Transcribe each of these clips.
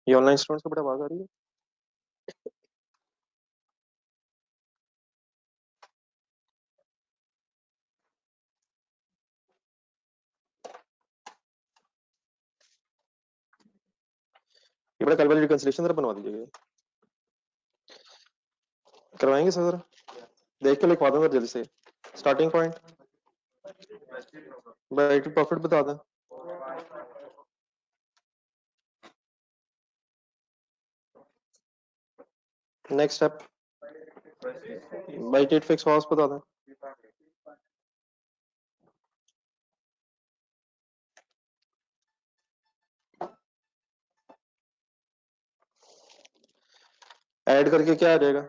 ये online students को बड़ा आवाज आ रही है। ये बड़ा कल वाली रिकंसिलेशन जरा बनवा दीजिएगा। करवाएंगे सर जरा देख के लिखवा दूंगा जल्दी से। स्टार्टिंग पॉइंट बाइट प्रॉफिट बता दें। नेक्स्ट स्टेप बाइट एट फिक्स कॉस्ट बता दें। ऐड करके क्या आ जाएगा?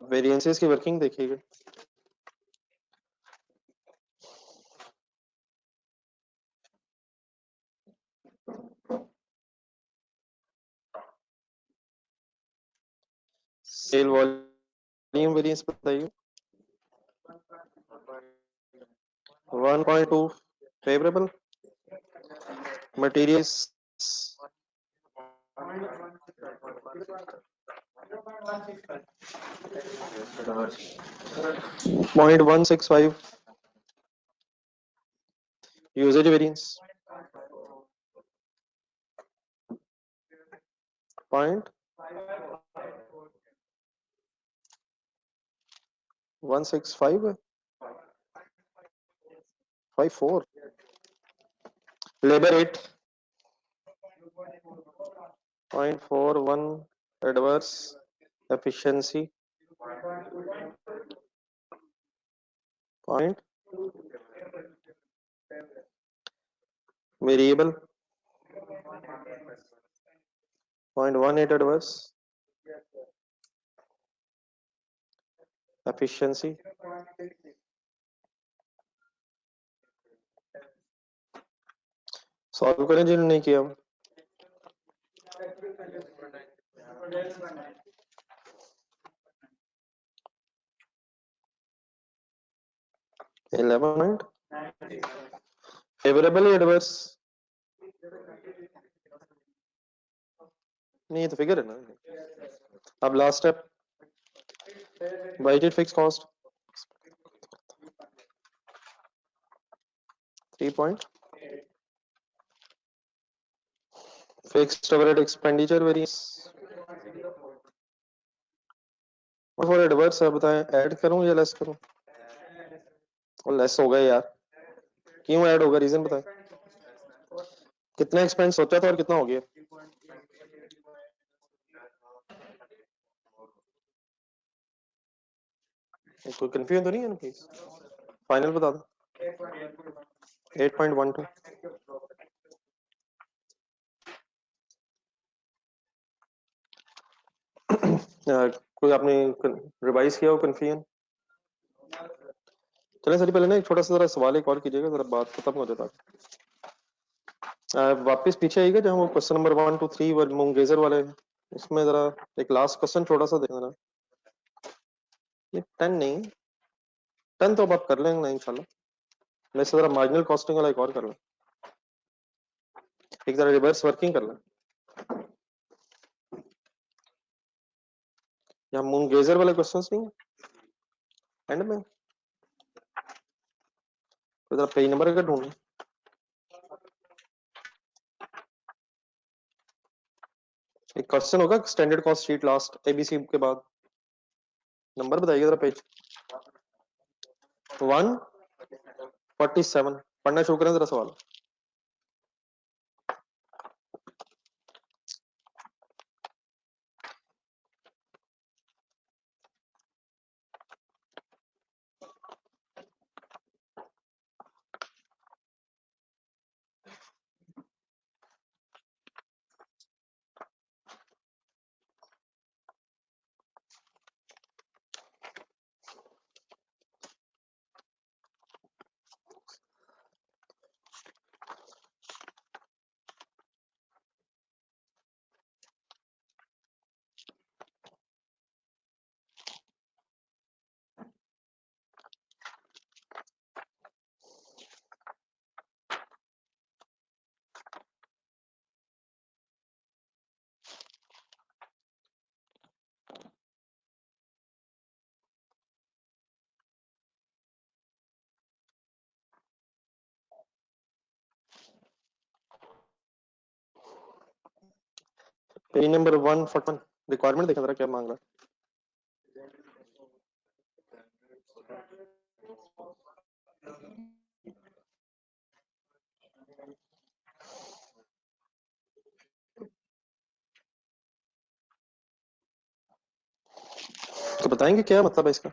वेरिएंसेस की वर्किंग देखिएगा। सेल वॉल्यूम वेरिएंस बताइए। 1.2 favourable. Materials 0.165 usage variance 0.165 54 labour rate 0.41 adverse efficiency point variable 0.18 adverse efficiency solve करें जिन्होंने नहीं किया। 11 फेवरेबल एडवर्स नहीं, तो फिगर है ना। अब last step bited fix cost 3 point fixed overhead expenditure variance और एडवर्स है, बताएं ऐड करूं या लेस करूं? और लेस हो गया यार, क्यों ऐड होगा? रीजन बताएं। कितना एक्सपेंस सोचा था और कितना हो गया? कोई कंफ्यूजन तो नहीं है ना प्लीज? फाइनल बता दो। 8.12 कोई आपने रिवाइज किया हो कंफ्यूजन? चलें सर, पहले ना एक छोटा सा जरा सवाल एक और कीजिएगा, जरा बात खत्म हो जाता है। वापस पीछे आइएगा जहाँ वो क्वेश्चन नंबर 1 2 3 मूंगेजर वाले, उसमें जरा एक लास्ट क्वेश्चन छोटा सा देखना। ये 10 नहीं, 10 तो अब आप कर लेंगे ना इंशाल्लाह। मैं जरा मार्जिनल कॉस्टिंग वाला एक और कर लें, एक जरा रिवर्स वर्किंग कर लें। यहाँ मूंगेजर वाले क्वेश्चंस नहीं एंड में, तो जरा पेज नंबर का ढूंढना। एक क्वेश्चन होगा standard cost sheet last ABC के बाद, नंबर बताइए जरा पेज 147। पढ़ना शुरू करें जरा सवाल। पेज नंबर 141 रिक्वायरमेंट देखा जरा क्या मांग रहा है, तो बताएंगे क्या मतलब है इसका।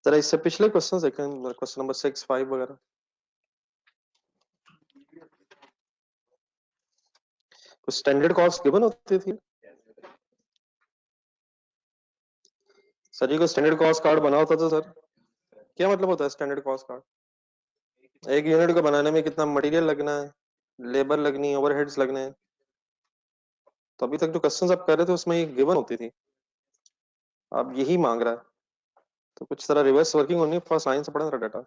जरा इससे पिछले क्वेश्चन देखें, क्वेश्चन नंबर 6, 5 वगैरह। कुछ स्टैंडर्ड कॉस्ट गिवन होती थी सर जी, को स्टैंडर्ड कॉस्ट कार्ड बना होता था सर। क्या मतलब होता है स्टैंडर्ड कॉस्ट कार्ड? एक यूनिट को बनाने में कितना मटेरियल लगना है, लेबर लगनी है, ओवरहेड्स लगने हैं। तो अभी तक जो क्वेश्चन आप कर रहे थे उसमें ये गिवन होती थी, अब यही मांग रहा है। तो कुछ तरह रिवर्स वर्किंग होनी है, फर्स्ट साइंस से पढ़ा था data.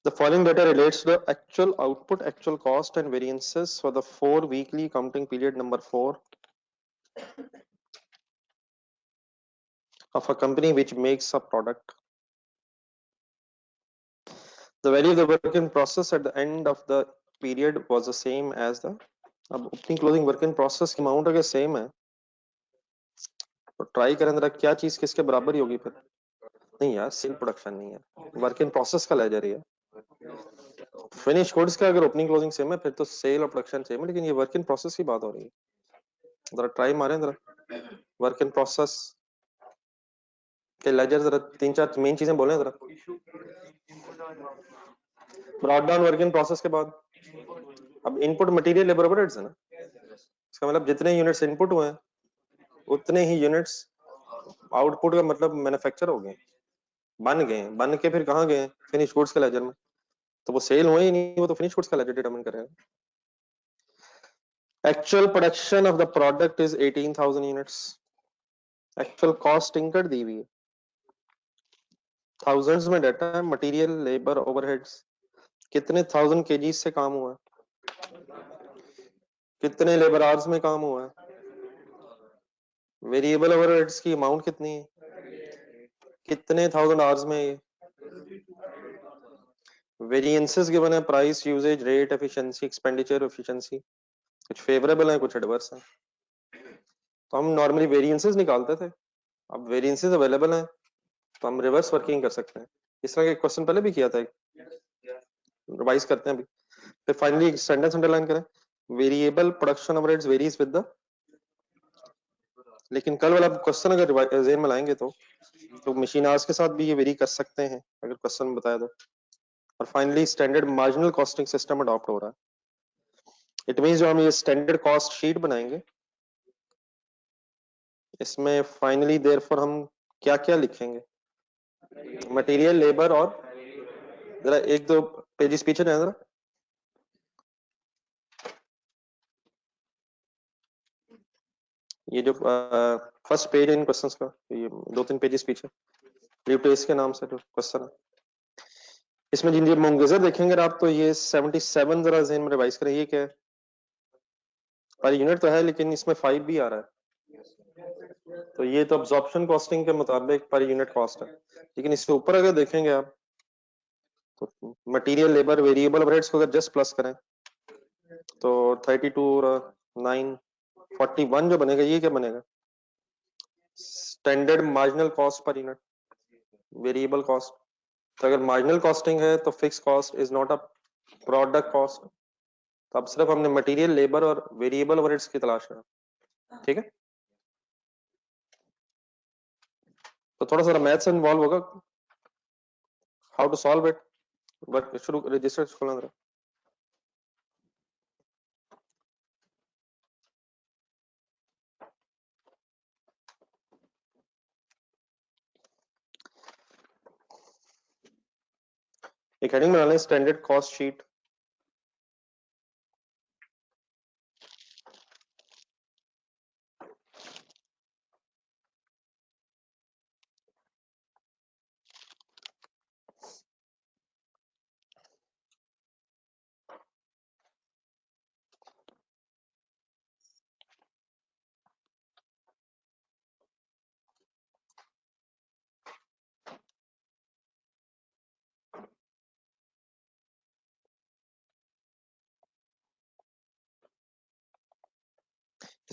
The following data relates to the actual output, actual cost and variances for the 4 weekly counting period number 4 of a company which makes a product. The value of the work in process at the end of the period was the same as the, अब opening closing work in process की amount अगर same है तो try करें जरा क्या चीज किसके बराबर ही होगी फिर। नहीं यार, सेल प्रोडक्शन नहीं है, वर्क इन प्रोसेस का लेजर ही है। फिनिश गुड्स का अगर ओपनिंग क्लोजिंग सेम है फिर तो सेल और प्रोडक्शन सेम है, लेकिन ये वर्क इन प्रोसेस की बात हो रही है। जरा ट्राई मारें जरा, वर्क इन प्रोसेस के लेजर जरा तीन चार मेन चीजें बोले जरा। Brought down work in process के बाद अब इनपुट मटेरियल लेबर ओवरहेड्स है ना, इसका मतलब जितने यूनिट्स इनपुट हुए हैं उतने ही यूनिट्स आउटपुट का मतलब मैन्युफैक्चर हो गए, बन गए, बन के फिर कहाँ गए, फिनिश गुड्स के लेजर में। तो वो सेल हुए ही नहीं, वो तो फिनिश गुड्स का लेजर डिटरमाइन करेगा। Actual production of the product is 18,000 units. Actual cost incur दी हुई है, थाउजेंड्स में डाटा है, मटेरियल लेबर ओवरहेड्स कितने थाउजेंड केजी से काम हुआ है, कितने लेबर आवर्स में काम हुआ है, वेरिएबल ओवरहेड्स की अमाउंट कितनी है, कितने थाउजेंड आवर्स में ये, वेरिएंसेस गिवन है, price, usage, rate, efficiency, expenditure efficiency, कुछ फेवरेबल है कुछ एडवर्स है। तो हम नॉर्मली वेरिएंसेस निकालते थे, अब वेरिएंसेस अवेलेबल हैं तो हम रिवर्स वर्किंग कर सकते हैं। इस तरह के क्वेश्चन पहले भी किया था, रिवाइज करते हैं अभी। फिर फाइनली सेंटेंस अंडरलाइन करें, variable production overheads varies with the, लेकिन कल वाला क्वेश्चन अगर जेन में लाएंगे तो मशीन आवर्स के साथ भी ये वेरी कर सकते हैं अगर क्वेश्चन में बताया तो। और finally standard marginal costing system adopt हो रहा है। इट मींस जो हम ये स्टैंडर्ड कॉस्ट शीट बनाएंगे इसमें फाइनली देयरफॉर हम क्या क्या लिखेंगे, मटेरियल, लेबर और, जरा एक दो पेजेस पीछे जाए जरा, ये जो फर्स्ट पेज है इन क्वेश्चंस का, ये दो तीन पेजेस पीछे रिप्लेस के नाम से जो क्वेश्चन है इसमें जिन ये मोंगेजर देखेंगे आप तो ये 77 जरा जेन में रिवाइज करें, ये क्या है, पर यूनिट तो है लेकिन इसमें 5 भी आ रहा है, तो ये तो अब्जॉर्प्शन कॉस्टिंग के मुताबिक पर यूनिट कॉस्ट है। लेकिन इसके ऊपर अगर देखेंगे आप तो मटेरियल, लेबर, वेरिएबल ओवरहेड्स को अगर जस्ट प्लस करें तो 32 और 9 41 जो बनेगा, ये क्या बनेगा, standard marginal cost per unit, variable cost. तो अगर मार्जिनल कॉस्टिंग है तो fix cost is not a product cost. तो अब सिर्फ हमने मटेरियल, लेबर और वेरिएबल ओवरहेड्स की तलाश है, ठीक है। तो थोड़ा सा मैथ्स इन्वॉल्व होगा, how to solve it, but शुरू रजिस्टर खोलना जरा। एक हेडिंग बना लें, स्टैंडर्ड कॉस्ट शीट।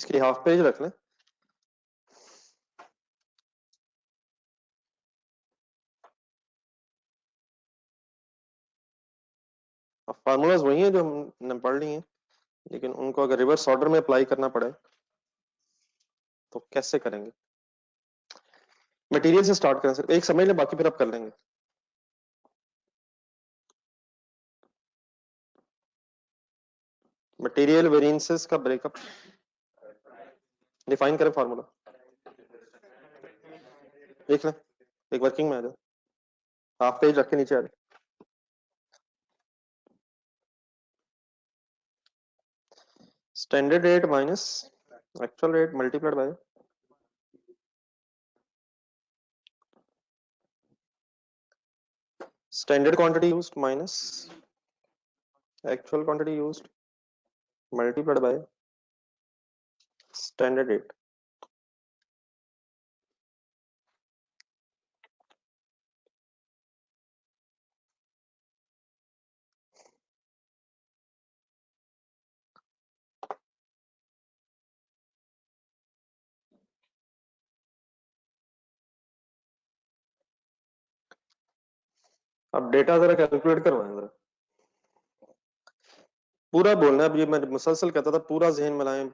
इसके लिए हाफ पेज रख लें। फार्मूलाज वही है जो हमने पढ़ लिए हैं, लेकिन उनको अगर रिवर्स ऑर्डर में अप्लाई करना पड़े तो कैसे करेंगे। मटेरियल से स्टार्ट करें सर, एक समझ लें बाकी फिर आप कर लेंगे। मटेरियल वेरिएंसेस का ब्रेकअप डिफाइन करें, फार्मूला देख लें, एक वर्किंग में आ जाए, हाफ पेज रख के नीचे आ जाए। Standard rate minus actual rate multiplied by standard quantity used minus actual quantity used multiplied by standard rate. अब डेटा जरा कैलकुलेट करवाएं जरा, पूरा बोलना है। अब ये मैं मुसलसल कहता था पूरा जहन में लाएं,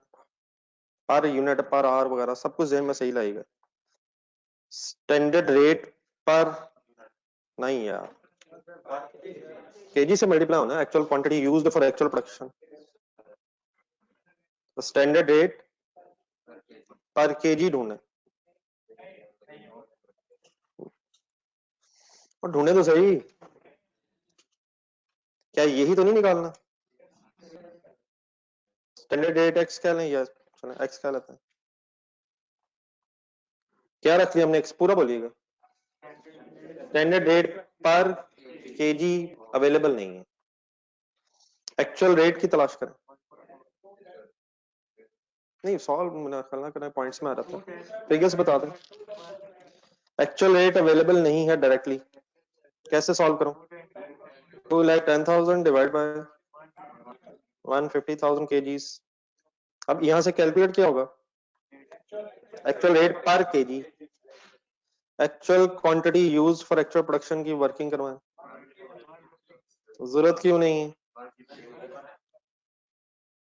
पर यूनिट पर आर वगैरह सब कुछ जहन में सही लाएगा। स्टैंडर्ड रेट पर नहीं यार, केजी से मल्टीप्लाई होना है, actual quantity used for actual production. Standard rate पर केजी ढूंढना, और ढूंढे तो सही, क्या यही तो नहीं निकालना। स्टैंडर्ड रेट एक्स क्या लें या एक्स क्या लेते हैं, क्या रख लिया हमने, एक्स पूरा बोलिएगा। स्टैंडर्ड रेट पर केजी अवेलेबल नहीं है, एक्चुअल रेट की तलाश करें। नहीं सॉल्व करना करना पॉइंट्स में आ रहा था, फिगर्स बता दें। एक्चुअल रेट अवेलेबल नहीं है डायरेक्टली, कैसे सॉल्व करूं। 2,10,000 डिवाइड बाय 150,000 केजीज। अब यहां से कैलकुलेट क्या होगा, एक्चुअल रेट पर KG, actual quantity used for actual production की वर्किंग करवाएं। जरूरत क्यों नहीं है,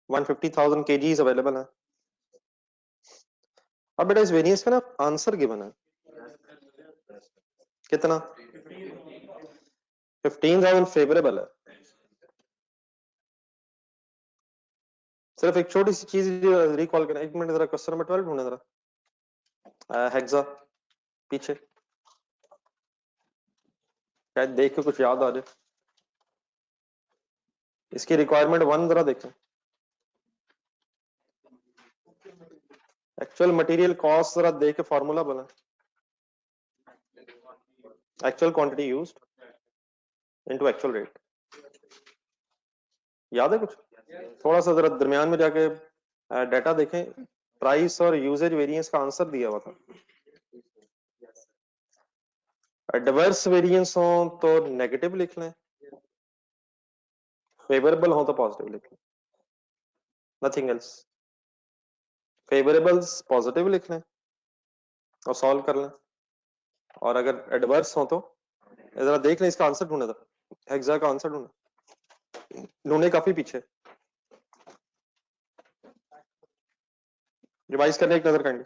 150,000 केजीज अवेलेबल है। अब बेटा इस वेरिएंस का ना आंसर गिवन है कितना, 15,000 फेवरेबल है। सिर्फ एक छोटी सी चीज रिकॉल करें, एक मिनट जरा क्वेश्चन नंबर 12 ढूंढना जरा, हेक्सा पीछे, शायद देख के कुछ याद आ जाए। इसकी रिक्वायरमेंट 1 जरा देखें, एक्चुअल मटेरियल कॉस्ट जरा देख के फॉर्मूला बना, actual quantity used into actual rate. याद है कुछ, थोड़ा सा जरा दरमियान में जाके डाटा देखें, प्राइस और यूजेज वेरिएंस का आंसर दिया हुआ था। एडवर्स वेरिएंस हो तो नेगेटिव लिख लें, फेवरेबल हो तो पॉजिटिव लिख लें, नथिंग एल्स। फेवरेबल्स पॉजिटिव लिख लें और सॉल्व कर लें, और अगर एडवर्स हो तो जरा देख लें, इसका आंसर ढूंढे था, हेक्सा का आंसर ढूंढे काफी पीछे, रिवाइज करने एक नजर काइंडली।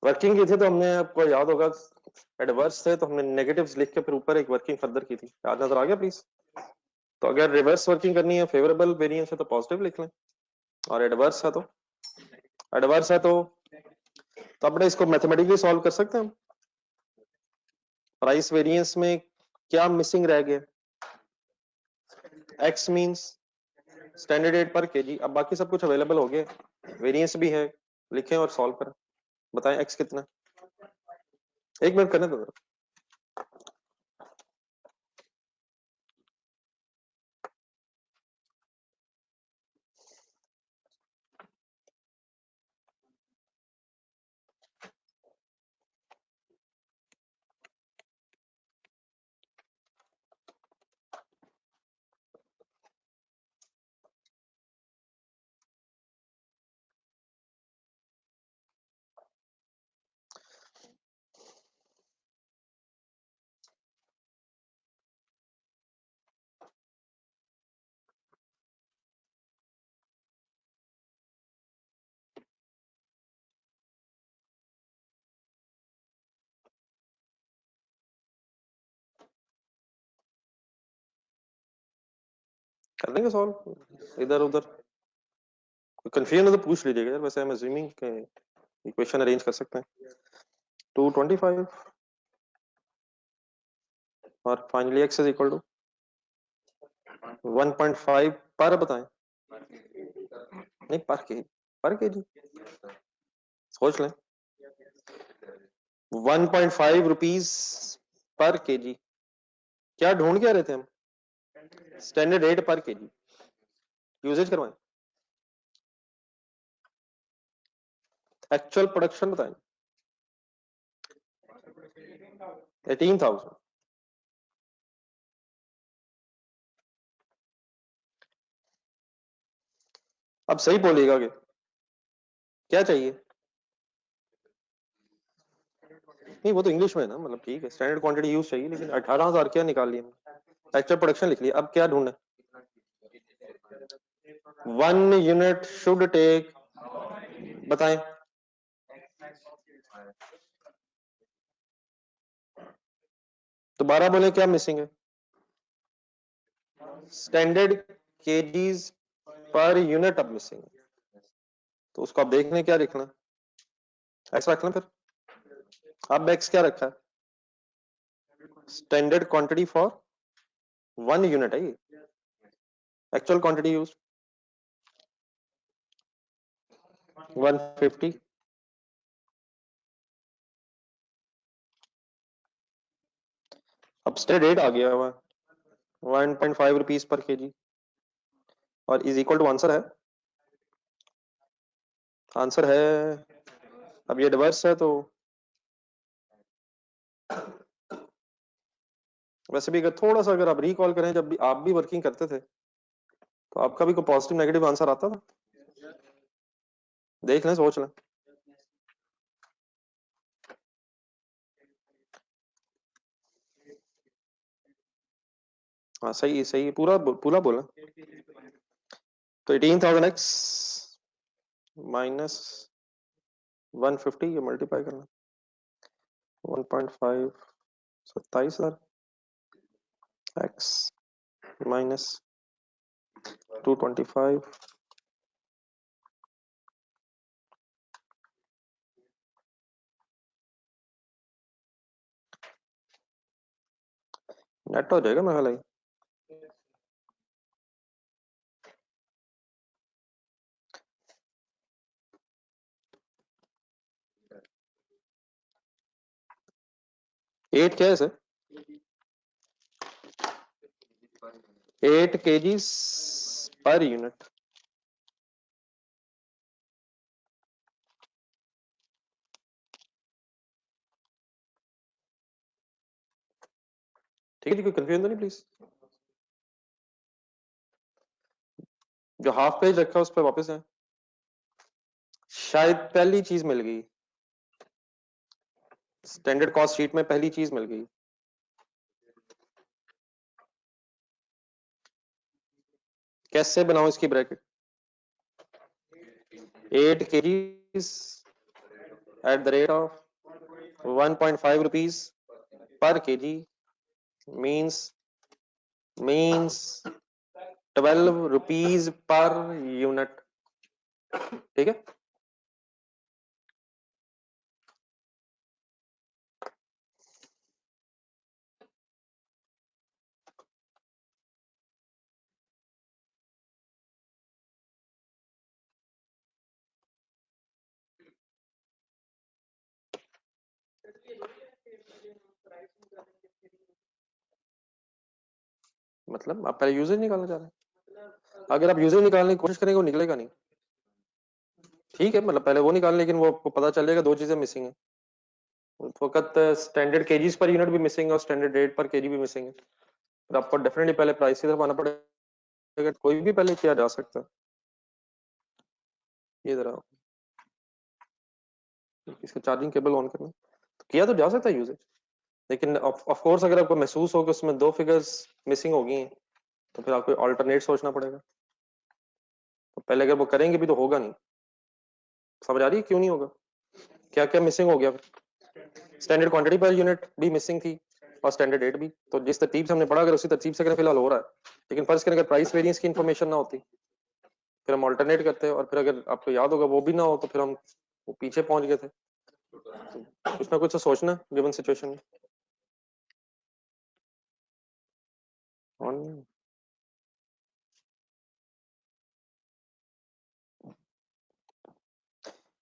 वर्किंग की थी तो हमने, आपको याद होगा, एडवर्स थे तो हमने नेगेटिव्स लिख के फिर ऊपर एक वर्किंग फर्दर की थी, याद नजर आ गया प्लीज। तो अगर रिवर्स वर्किंग करनी है, फेवरेबल वेरिएंस है तो पॉजिटिव लिख लें, और एडवर्स है तो अपने इसको मैथमेटिकली सॉल्व कर सकते हैं हम। प्राइस वेरिएंस में क्या मिसिंग रह गया, एक्स मींस स्टैंडर्ड रेट पर केजी, अब बाकी सब कुछ अवेलेबल हो गया, वेरिएंस भी है, लिखें और सॉल्व करें, बताएं एक्स कितना। एक मिनट करने दो। कर लेंगे सॉल्व, इधर उधर कंफ्यूजन है तो पूछ लीजिएगा यार, वैसे हम अज्यूमिंग इक्वेशन अरेंज कर सकते हैं। 225 और finally x is equal to 1.5 पर बताएं, नहीं पर के जी सोच लें। 1.5 रुपीज पर के जी, क्या ढूंढ क्या रहे थे हम? स्टैंडर्ड रेट पर के जी, यूजेज करवाएं, एक्चुअल प्रोडक्शन बताएं। 18,000। अब सही बोलिएगा कि क्या चाहिए? नहीं वो तो इंग्लिश में है ना, मतलब ठीक है, स्टैंडर्ड क्वांटिटी यूज चाहिए, लेकिन 18,000 क्या निकाल लिया, एक्चुअल प्रोडक्शन लिख लिया। अब क्या ढूंढना? 1 यूनिट शुड टेक, बताएं। दोबारा बोले क्या मिसिंग है? स्टैंडर्ड केजीज पर यूनिट अब मिसिंग है, तो उसको आप देखने क्या लिखना, एक्स रखना फिर। अब एक्स क्या रखा है? स्टैंडर्ड क्वांटिटी फॉर 1 यूनिट है ये, एक्चुअल क्वांटिटी यूज 150। अब स्टैंडर्ड रेट आ गया हुआ 1.5 रुपीज पर केजी, और इज इक्वल टू आंसर है, आंसर है, अब ये डिवर्स है तो वैसे भी अगर थोड़ा सा अगर आप रिकॉल करें, जब भी आप भी वर्किंग करते थे तो आपका भी कोई पॉजिटिव नेगेटिव आंसर आता था? देख लें, सोच लें। हाँ सही है, सही है, पूरा पूरा बोला। तो 18,000x माइनस 150, ये मल्टीप्लाई करना 1.5, 27,000 x माइनस 225, नेट हो जाएगा मेरा ख्याल है। 8 क्या है सर? 8 kgs per unit. ठीक है जी, कोई कंफ्यूजन तो नहीं प्लीज? जो हाफ पेज रखा है उस पर वापस है, शायद पहली चीज मिल गई, स्टैंडर्ड कॉस्ट शीट में पहली चीज मिल गई। कैसे बनाऊं इसकी bracket? 8 kgs at the rate of 1.5 rupees per kg means 12 rupees per unit। ठीक है, मतलब आप पहले यूजेज निकालना चाह रहे हैं, अगर आप यूजेज निकालने की कोशिश करेंगे वो निकलेगा नहीं। ठीक है, मतलब पहले वो निकालें, लेकिन वो आपको पता चलेगा दो चीजें मिसिंग है, वक्त स्टैंडर्ड केजीज पर यूनिट भी मिसिंग है और स्टैंडर्ड रेट पर केजी भी मिसिंग है। फिर आपको डेफिनेटली पहले प्राइस की तरफ आना पड़ेगा, कोई भी पहले किया जा सकता है। ये जरा इसका चार्जिंग केबल ऑन करना, तो किया तो जा सकता है यूजेज, लेकिन ऑफ कोर्स अगर आपको महसूस हो कि उसमें दो फिगर्स मिसिंग हो गई हैं तो फिर आपको ऑल्टरनेट सोचना पड़ेगा। तो पहले अगर वो करेंगे भी तो होगा नहीं। समझ आ रही है क्यों नहीं होगा? क्या क्या मिसिंग हो गया? स्टैंडर्ड क्वांटिटी पर यूनिट भी मिसिंग थी, और स्टैंडर्ड रेट भी। तो जिस तरतीब से हमने पढ़ा अगर उसी तरतीब से अगर फिलहाल हो रहा है, लेकिन फर्ज करें अगर प्राइस वेरिएंस की इन्फॉर्मेशन ना होती फिर हम ऑल्टरनेट करते हैं, और फिर अगर आपको याद होगा वो भी ना हो तो फिर हम वो पीछे पहुंच गए थे। तो कुछ ना कुछ तो सोचना गिवन सिचुएशन में। On-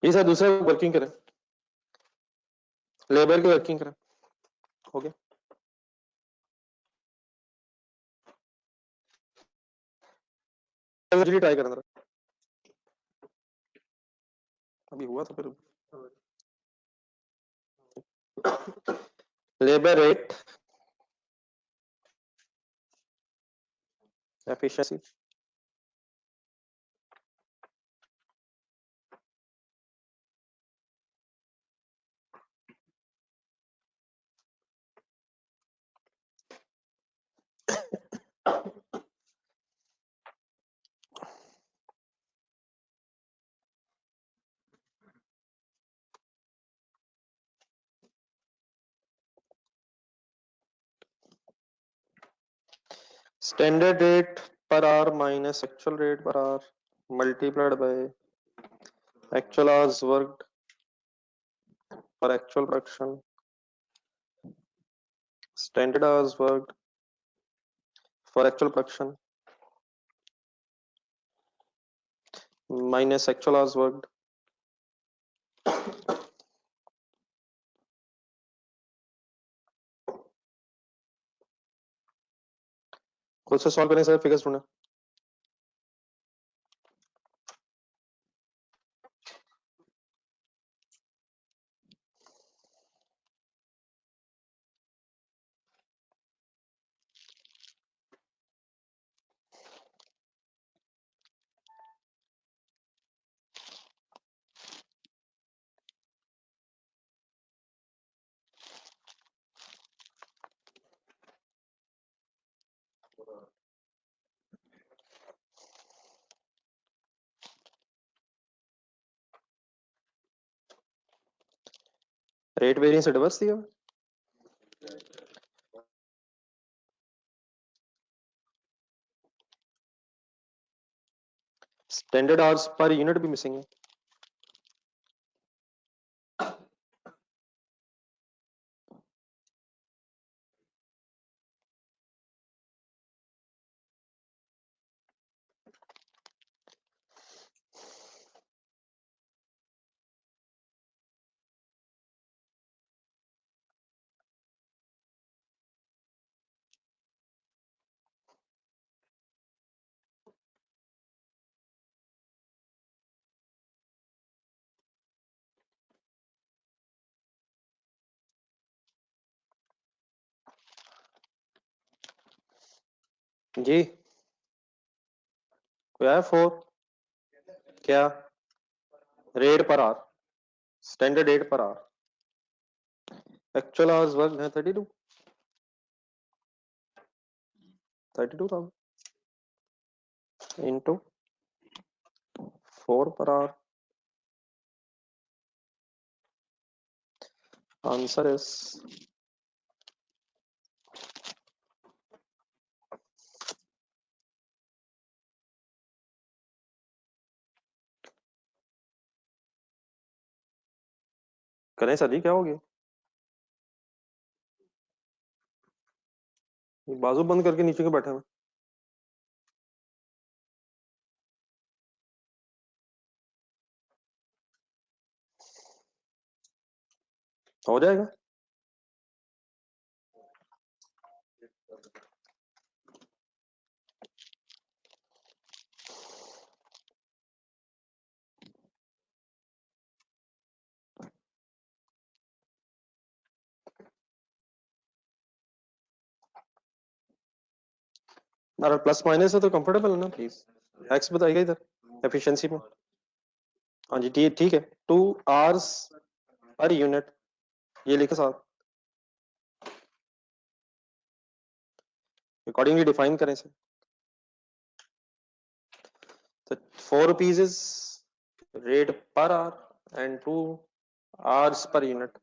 ये सर दूसरा वर्किंग करें, लेबर की वर्किंग करें, हो गया। ट्राई करना था, अभी हुआ तो फिर labour rate efficiency standard rate per hour minus actual rate per hour multiplied by actual hours worked for actual production, standard hours worked for actual production minus actual hours worked। खुद से solve करें sir, figures ढूंढना। Rate variance adverse दिया, standard hours per unit भी missing है। जी कोई आया four, क्या rate per hour, standard rate per hour, actual hours work है 32, 32,000 into 4 per hour, answer is करें सर जी, क्या हो गया? ये बाजू बंद करके नीचे क्यों बैठे हैं? हो जाएगा। अरे प्लस माइनस है तो कंफर्टेबल है ना, प्लीज एक्स बताइएगा इधर एफिशिएंसी में। हाँ जी ठीक ठीक है, 2 आवर्स पर यूनिट ये लिखे साथ, अकॉर्डिंगली डिफाइन करें सर। तो 4 rupees is rate per hour and 2 hours per unit,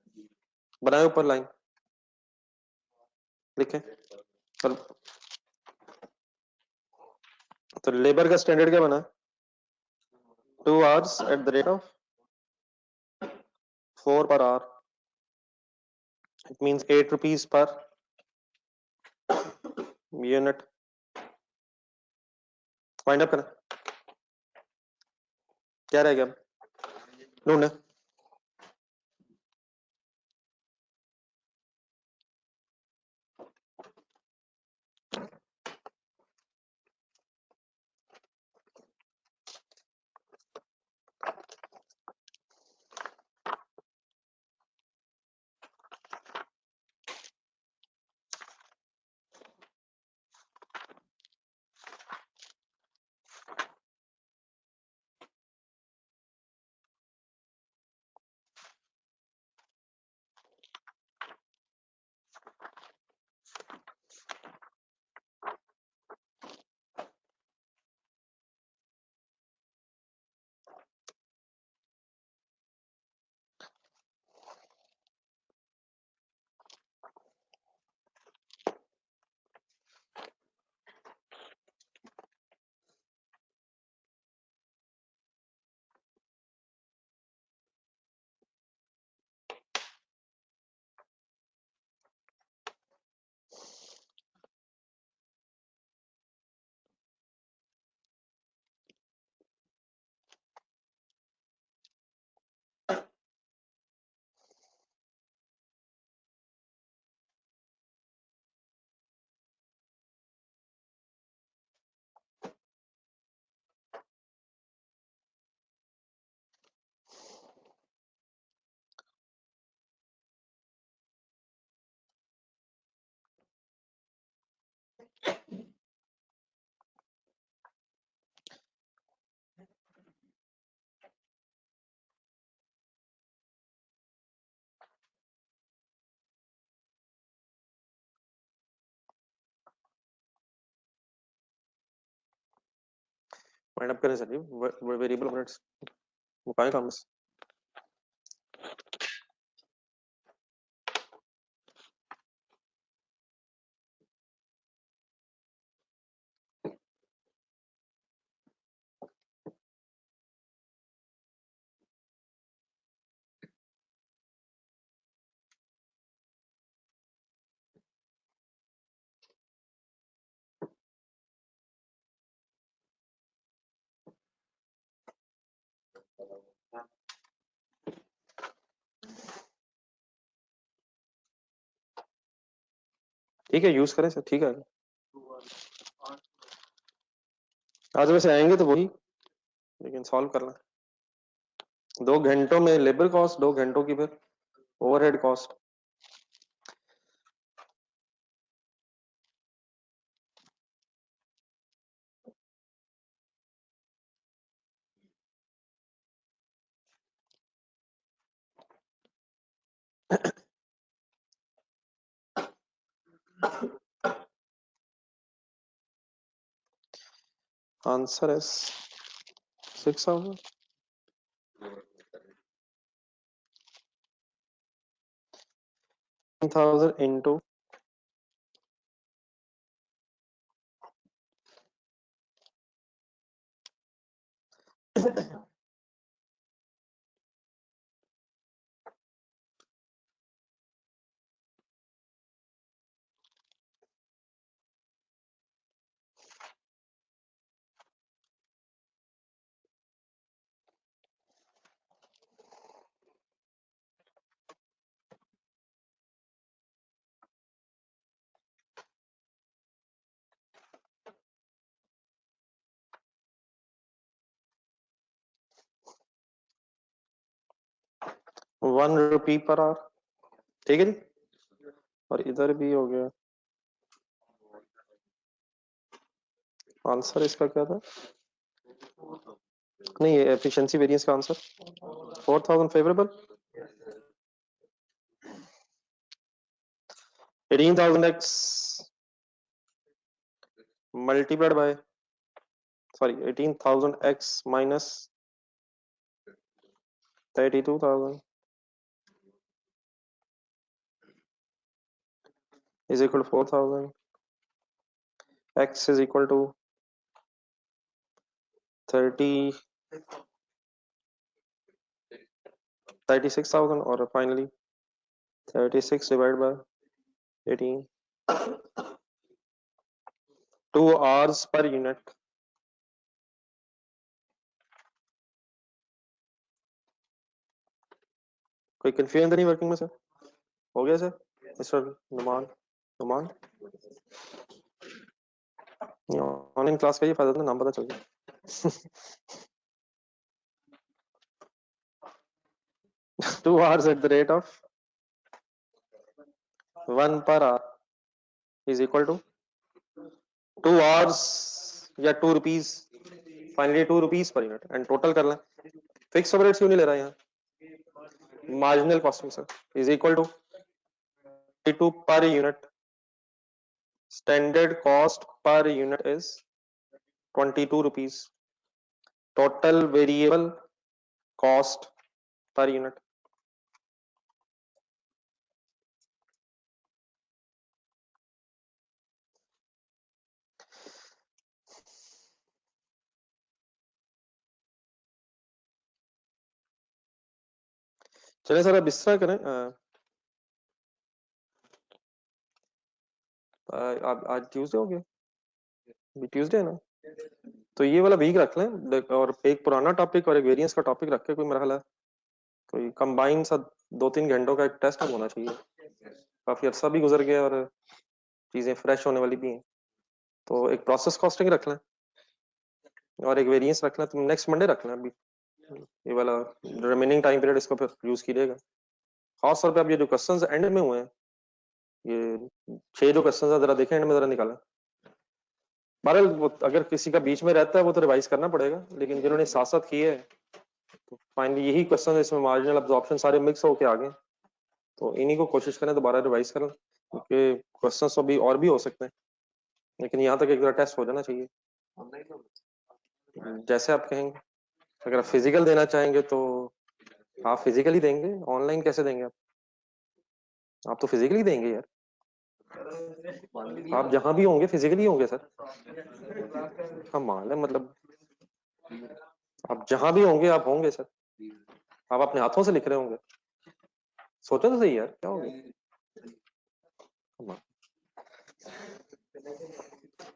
बनाए ऊपर लाइन। लिखे और तो लेबर का स्टैंडर्ड क्या बना? 2 hours at the rate of 4 per hour. It means 8 rupees per unit. Find up करें, क्या रह गया ढूंढे? फाइंड अप करें सर, वेरिएबल मिनट्स वो काहे काम बस। ठीक है यूज करें सर, ठीक है। आज वैसे आएंगे तो वही, लेकिन सॉल्व करना 2 घंटों में लेबर कॉस्ट, 2 घंटों की फिर overhead cost. Answer is 6,000। 1000 into 1 rupee per hour. ठीक है जी, और इधर भी हो गया। आंसर इसका क्या था? नहीं, एफिशिएंसी वेरिएंस का answer 4000 favourable. 18,000x multiplied by, sorry, 18,000x minus 32,000 is equal to 4000, x is equal to 36,000, or finally 36 divided by 18, 2 hours per unit. कोई कंफ्यूजन तो नहीं वर्किंग में सर? हो गया sir? Mister Numan, Numan online class का ये फायदा था, नाम पता चल गया। 2 hours at the rate of 1 per hour is equal to 2 hours या 2 rupees, finally 2 rupees per unit, and total कर लें। फिक्स ओवरहेड्स क्यों नहीं ले रहा है यहाँ? Marginal costing sir is equal to 22 per unit. Standard cost per unit is 22 rupees. Total variable cost per unit. चलिए सर अब इस तरह करें, आज ट्यूसडे हो गया, ट्यूसडे है ना, तो ये वाला वीक रख लें और एक पुराना टॉपिक और एक वेरिएंस का टॉपिक रख के कोई मरहला, कोई कंबाइन सा 2-3 घंटों का एक टेस्ट होना चाहिए। काफी अर्सा भी गुजर गया और चीजें फ्रेश होने वाली भी हैं, तो एक प्रोसेस कॉस्टिंग रख लें और एक वेरिएंस रख लें, तो नेक्स्ट मंडे रख लें। अभी ये वाला रिमेनिंग टाइम पीरियड इसको फिर यूज कीजिएगा। खास तौर पे अब ये जो क्वेश्चंस एंड में हुए हैं, ये 6 जो क्वेश्चंस है जरा देखें एंड में, जरा निकालें। बहरहाल अगर किसी का बीच में रहता है वो तो रिवाइज करना पड़ेगा, लेकिन जिन्होंने साथ साथ किए है तो फाइनली यही क्वेश्चन है, इसमें मार्जिनल अब्जॉर्प्शन सारे मिक्स होके आ गए, तो इन्हीं को कोशिश करें दोबारा रिवाइज करें, क्योंकि क्वेश्चंस तो अभी और भी हो सकते हैं, लेकिन यहाँ तक एक बार टेस्ट हो जाना चाहिए। जैसे आप कहेंगे, अगर आप फिजिकल देना चाहेंगे तो आप फिजिकली देंगे, ऑनलाइन कैसे देंगे आप तो फिजिकली देंगे यार, आप जहां भी होंगे फिजिकली होंगे सर। कमाल है, मतलब आप जहां भी होंगे आप होंगे सर, आप अपने हाथों से लिख रहे होंगे। सोचो तो सही यार, क्या होगा।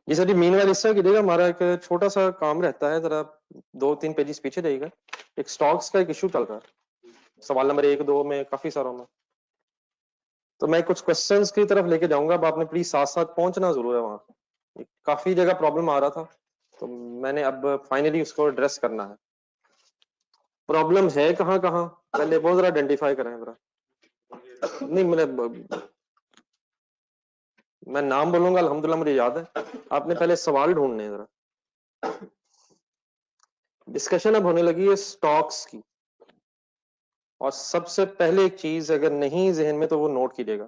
जी सर, मीन वाल इस तरह कीजिएगा, हमारा एक छोटा सा काम रहता है, जरा 2-3 पेजेस पीछे जाइएगा। एक स्टॉक्स का एक इशू चल रहा है, सवाल नंबर 1-2 में, काफी सारों में, तो मैं कुछ क्वेश्चंस की तरफ लेके जाऊंगा, अब आपने प्लीज साथ साथ पहुंचना जरूर है वहां। काफी जगह प्रॉब्लम आ रहा था, तो मैंने अब फाइनली उसको एड्रेस करना है। प्रॉब्लम है कहाँ कहाँ, पहले वो जरा आइडेंटिफाई करें जरा। नहीं मैं नाम बोलूंगा, अल्हम्दुलिल्लाह मुझे याद है, आपने पहले सवाल ढूंढने हैं जरा। डिस्कशन अब होने लगी है स्टॉक्स की, और सबसे पहले एक चीज अगर नहीं जहन में तो वो नोट कीजिएगा,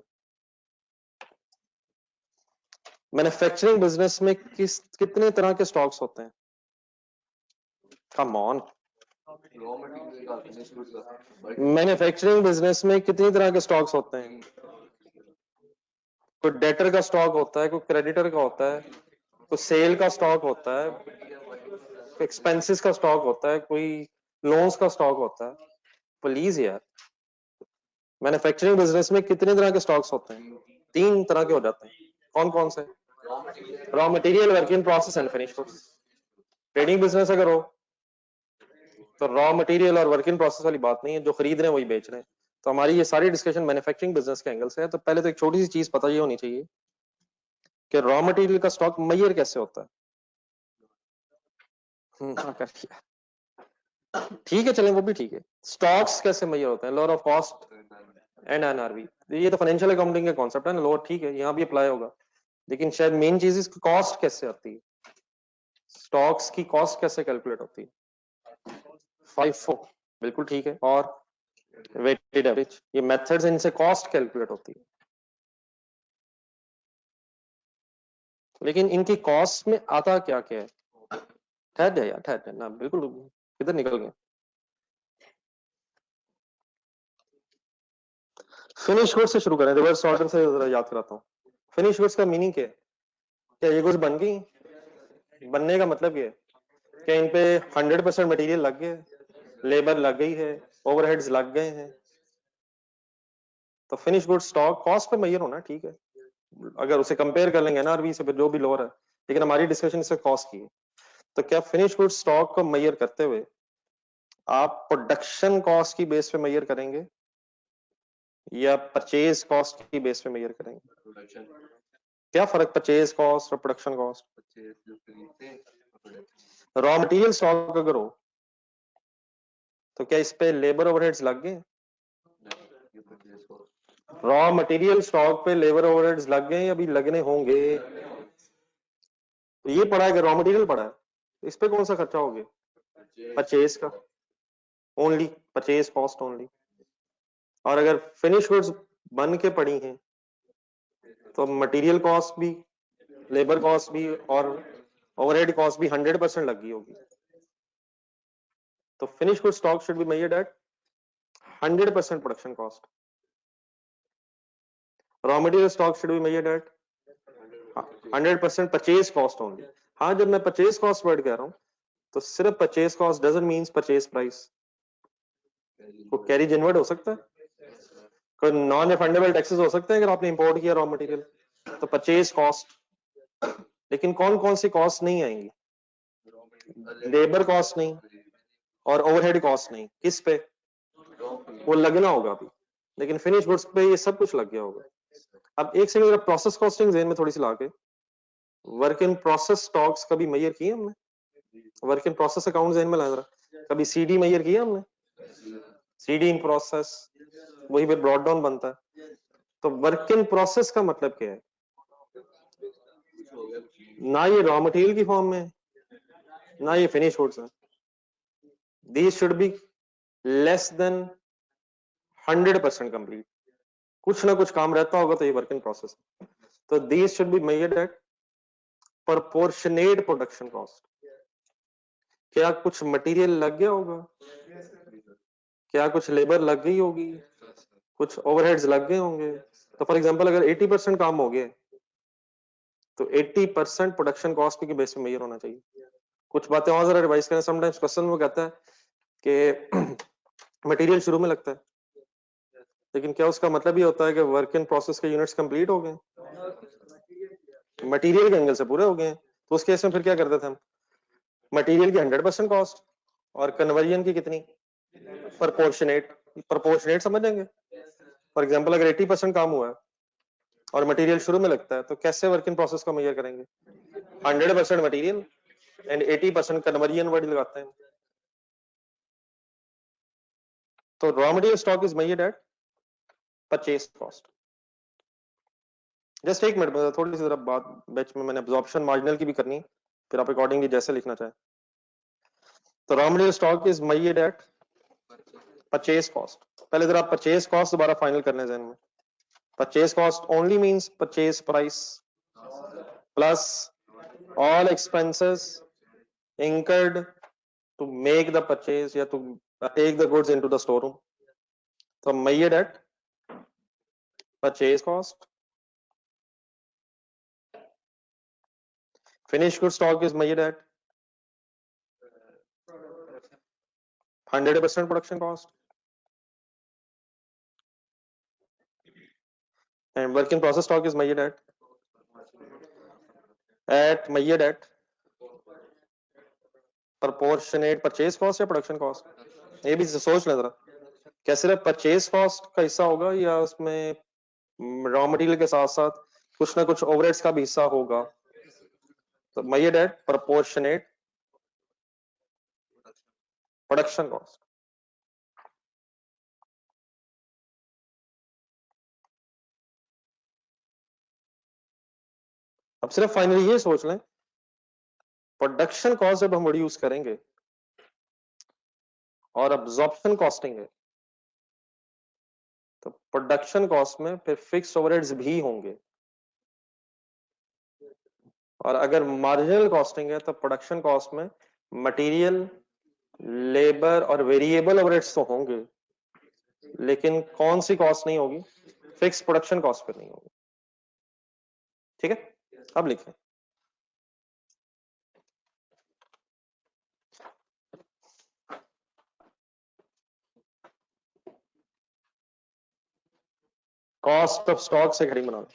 मैन्युफैक्चरिंग बिजनेस में कितने तरह के स्टॉक्स होते हैं? कम ऑन, मैन्युफैक्चरिंग बिजनेस में कितनी तरह के स्टॉक्स होते हैं? कोई डेटर का स्टॉक होता है, कोई क्रेडिटर का होता है, कोई सेल का स्टॉक होता है, कोई एक्सपेंसेस का स्टॉक होता है, कोई लोन्स का स्टॉक होता है। प्लीज यार, मैन्युफैक्चरिंग बिजनेस में कितने तरह के स्टॉक्स होते हैं? 3 तरह के हो जाते हैं। कौन कौन से? Raw material, work in process and finish goods. Trading business अगर हो तो रॉ मटेरियल और वर्क इन प्रोसेस वाली बात नहीं है, जो खरीद रहे हैं वही बेच रहे हैं। तो हमारी ये सारी डिस्कशन मैन्युफैक्चरिंग बिजनेस के एंगल से है। तो पहले तो एक छोटी सी चीज पता ये होनी चाहिए कि रॉ मटेरियल का स्टॉक मैयर कैसे होता है। हाँ कर दिया, ठीक है, चलें वो भी ठीक है। स्टॉक्स कैसे मैयर होते हैं? Lower of cost and NRV, ये तो फाइनेंशियल अकाउंटिंग का कॉन्सेप्ट है ना, लोअर, ठीक है, यहाँ भी अप्लाई होगा, लेकिन शायद मेन चीज इसकी कॉस्ट कैसे आती है, स्टॉक्स की कॉस्ट कैसे कैलकुलेट होती है? 5-4 बिल्कुल ठीक है, और वेटेड एवरेज, ये मेथड्स, इनसे कॉस्ट कैलकुलेट होती है, लेकिन इनकी कॉस्ट में आता क्या क्या है? ठहर जाए यार, ठहर जाए ना, बिल्कुल किधर निकल गए। फिनिश गुड से शुरू करें, रिवर्स ऑर्डर से जरा याद कराता हूँ। फिनिश गुड्स का मीनिंग क्या है? क्या ये गुड्स बन गई? बनने का मतलब ये है कि इन पे 100% मटेरियल लग गया, लेबर लग गई है, ओवरहेड्स लग गए हैं। तो फिनिश गुड स्टॉक कॉस्ट पे मैयर होना, ठीक है, अगर उसे कंपेयर कर लेंगे एनआरवी से जो भी लोअर है, लेकिन हमारी डिस्कशन इससे कॉस्ट की है। तो क्या फिनिश गुड स्टॉक को मैयर करते हुए आप प्रोडक्शन कॉस्ट की बेस पे मैयर करेंगे या परचेज कॉस्ट की बेस पे मैयर करेंगे? क्या फर्क परचेज कॉस्ट और production cost? Raw material stock अगर हो तो क्या इस पे लेबर ओवरहेड्स लग गए? रॉ मटेरियल स्टॉक पे लेबर ओवरहेड्स लग गए या अभी लगने होंगे? तो ये पड़ा है कि रॉ मटेरियल पड़ा है, इस पे कौन सा खर्चा हो गया? परचेज का, ओनली परचेज कॉस्ट ओनली। और अगर फिनिश गुड्स बन के पड़ी हैं तो मटेरियल कॉस्ट भी, लेबर कॉस्ट भी और ओवरहेड कॉस्ट भी 100% लगी होगी। तो finish good stock should be measured eight 100% production cost. Raw material stock should be measured eight 100% purchase cost only. हाँ, जब मैं परचेज कॉस्ट वर्ड कह रहा हूं तो सिर्फ purchase cost doesn't means purchase price. को कैरी इनवर्ड हो सकता है, कोई नॉन रिफंडेबल टैक्सेस हो सकते हैं अगर आपने इंपोर्ट किया रॉ मटेरियल, तो परचेज कॉस्ट। लेकिन कौन कौन सी कॉस्ट नहीं आएंगी? लेबर कॉस्ट नहीं और ओवरहेड कॉस्ट नहीं। किस पे? वो लगना होगा अभी, लेकिन फिनिश गुड्स पे ये सब कुछ लग गया होगा। अब एक सेकंड, अगर प्रोसेस कॉस्टिंग ज़हन में थोड़ी सी लाके, वर्क इन प्रोसेस स्टॉक्स कभी मेजर किए हमने? वर्क इन प्रोसेस अकाउंट ज़हन में ला जरा, कभी सीडी मेजर किया हमने? सीडी इन प्रोसेस, वही पे ब्रॉड डाउन बनता है। तो वर्क इन प्रोसेस का मतलब क्या है? ना ये रॉ मटेरियल की फॉर्म में, ना ये फिनिश गुड्स है। These should be less than 100% complete. कुछ ना कुछ काम रहता होगा तो ये वर्क इन प्रोसेस। तो these should be measured eight proportionate production cost. क्या कुछ मटेरियल लग गया होगा? क्या कुछ लेबर लग गई होगी? कुछ ओवरहेड्स लग गए होंगे? तो फॉर एग्जांपल अगर 80% काम हो गया तो 80% प्रोडक्शन कॉस्ट के बेस पे मेजर होना चाहिए। कुछ बातें और जरा रिवाइज करें। समटाइम्स क्वेश्चन में कहता है कि मटेरियल शुरू में लगता है, लेकिन क्या उसका मतलब ये होता है कि वर्क इन प्रोसेस के यूनिट्स कंप्लीट हो गए? मटेरियल के एंगल से पूरे हो गए। तो उस केस में फिर क्या करते थे हम? मटेरियल की 100% कॉस्ट और कन्वर्जन की कितनी? प्रोपोर्शनेट। प्रोपोर्शनेट समझेंगे? फॉर एग्जांपल अगर 80% काम हुआ है और मटेरियल शुरू में लगता है तो कैसे वर्क इन प्रोसेस को मेजर करेंगे? 100% मटेरियल एंड 80% कन्वर्जन वर्ड लगाते हैं। तो raw material stock is measured eight purchase cost. Just एक मिनट, थोड़ी सी जरा बात बैच में मैंने अब्जॉर्प्शन मार्जिनल की भी करनी, फिर आप अकॉर्डिंगली जैसे लिखना चाहें। तो raw material stock is measured eight purchase cost. पहले जरा परचेज कॉस्ट दोबारा फाइनल करने ज़हन में। Purchase cost only means purchase price plus all expenses incurred to make the purchase या to take the goods into the storeroom. So measured at purchase cost. Finished good stock is measured at 100% production cost. And work in process stock is measured at proportionate purchase cost या production cost. ये भी सोच लें जरा, क्या सिर्फ purchase cost का हिस्सा होगा या उसमें रॉ मटेरियल के साथ साथ कुछ ना कुछ ओवरहेड्स का भी हिस्सा होगा? तो measured at proportionate production cost. अब सिर्फ फाइनली ये सोच लें, प्रोडक्शन कॉस्ट जब हम वर्ड यूज करेंगे और अब्जॉर्प्शन कॉस्टिंग है, तो प्रोडक्शन कॉस्ट में फिर फिक्स ओवरहेड्स भी होंगे, और अगर मार्जिनल कॉस्टिंग है तो प्रोडक्शन कॉस्ट में मटेरियल, लेबर और वेरिएबल ओवरहेड्स तो होंगे, लेकिन कौन सी कॉस्ट नहीं होगी? फिक्स प्रोडक्शन कॉस्ट पर नहीं होगी। ठीक है, अब लिखें कॉस्ट ऑफ स्टॉक से हेडिंग बनाओ।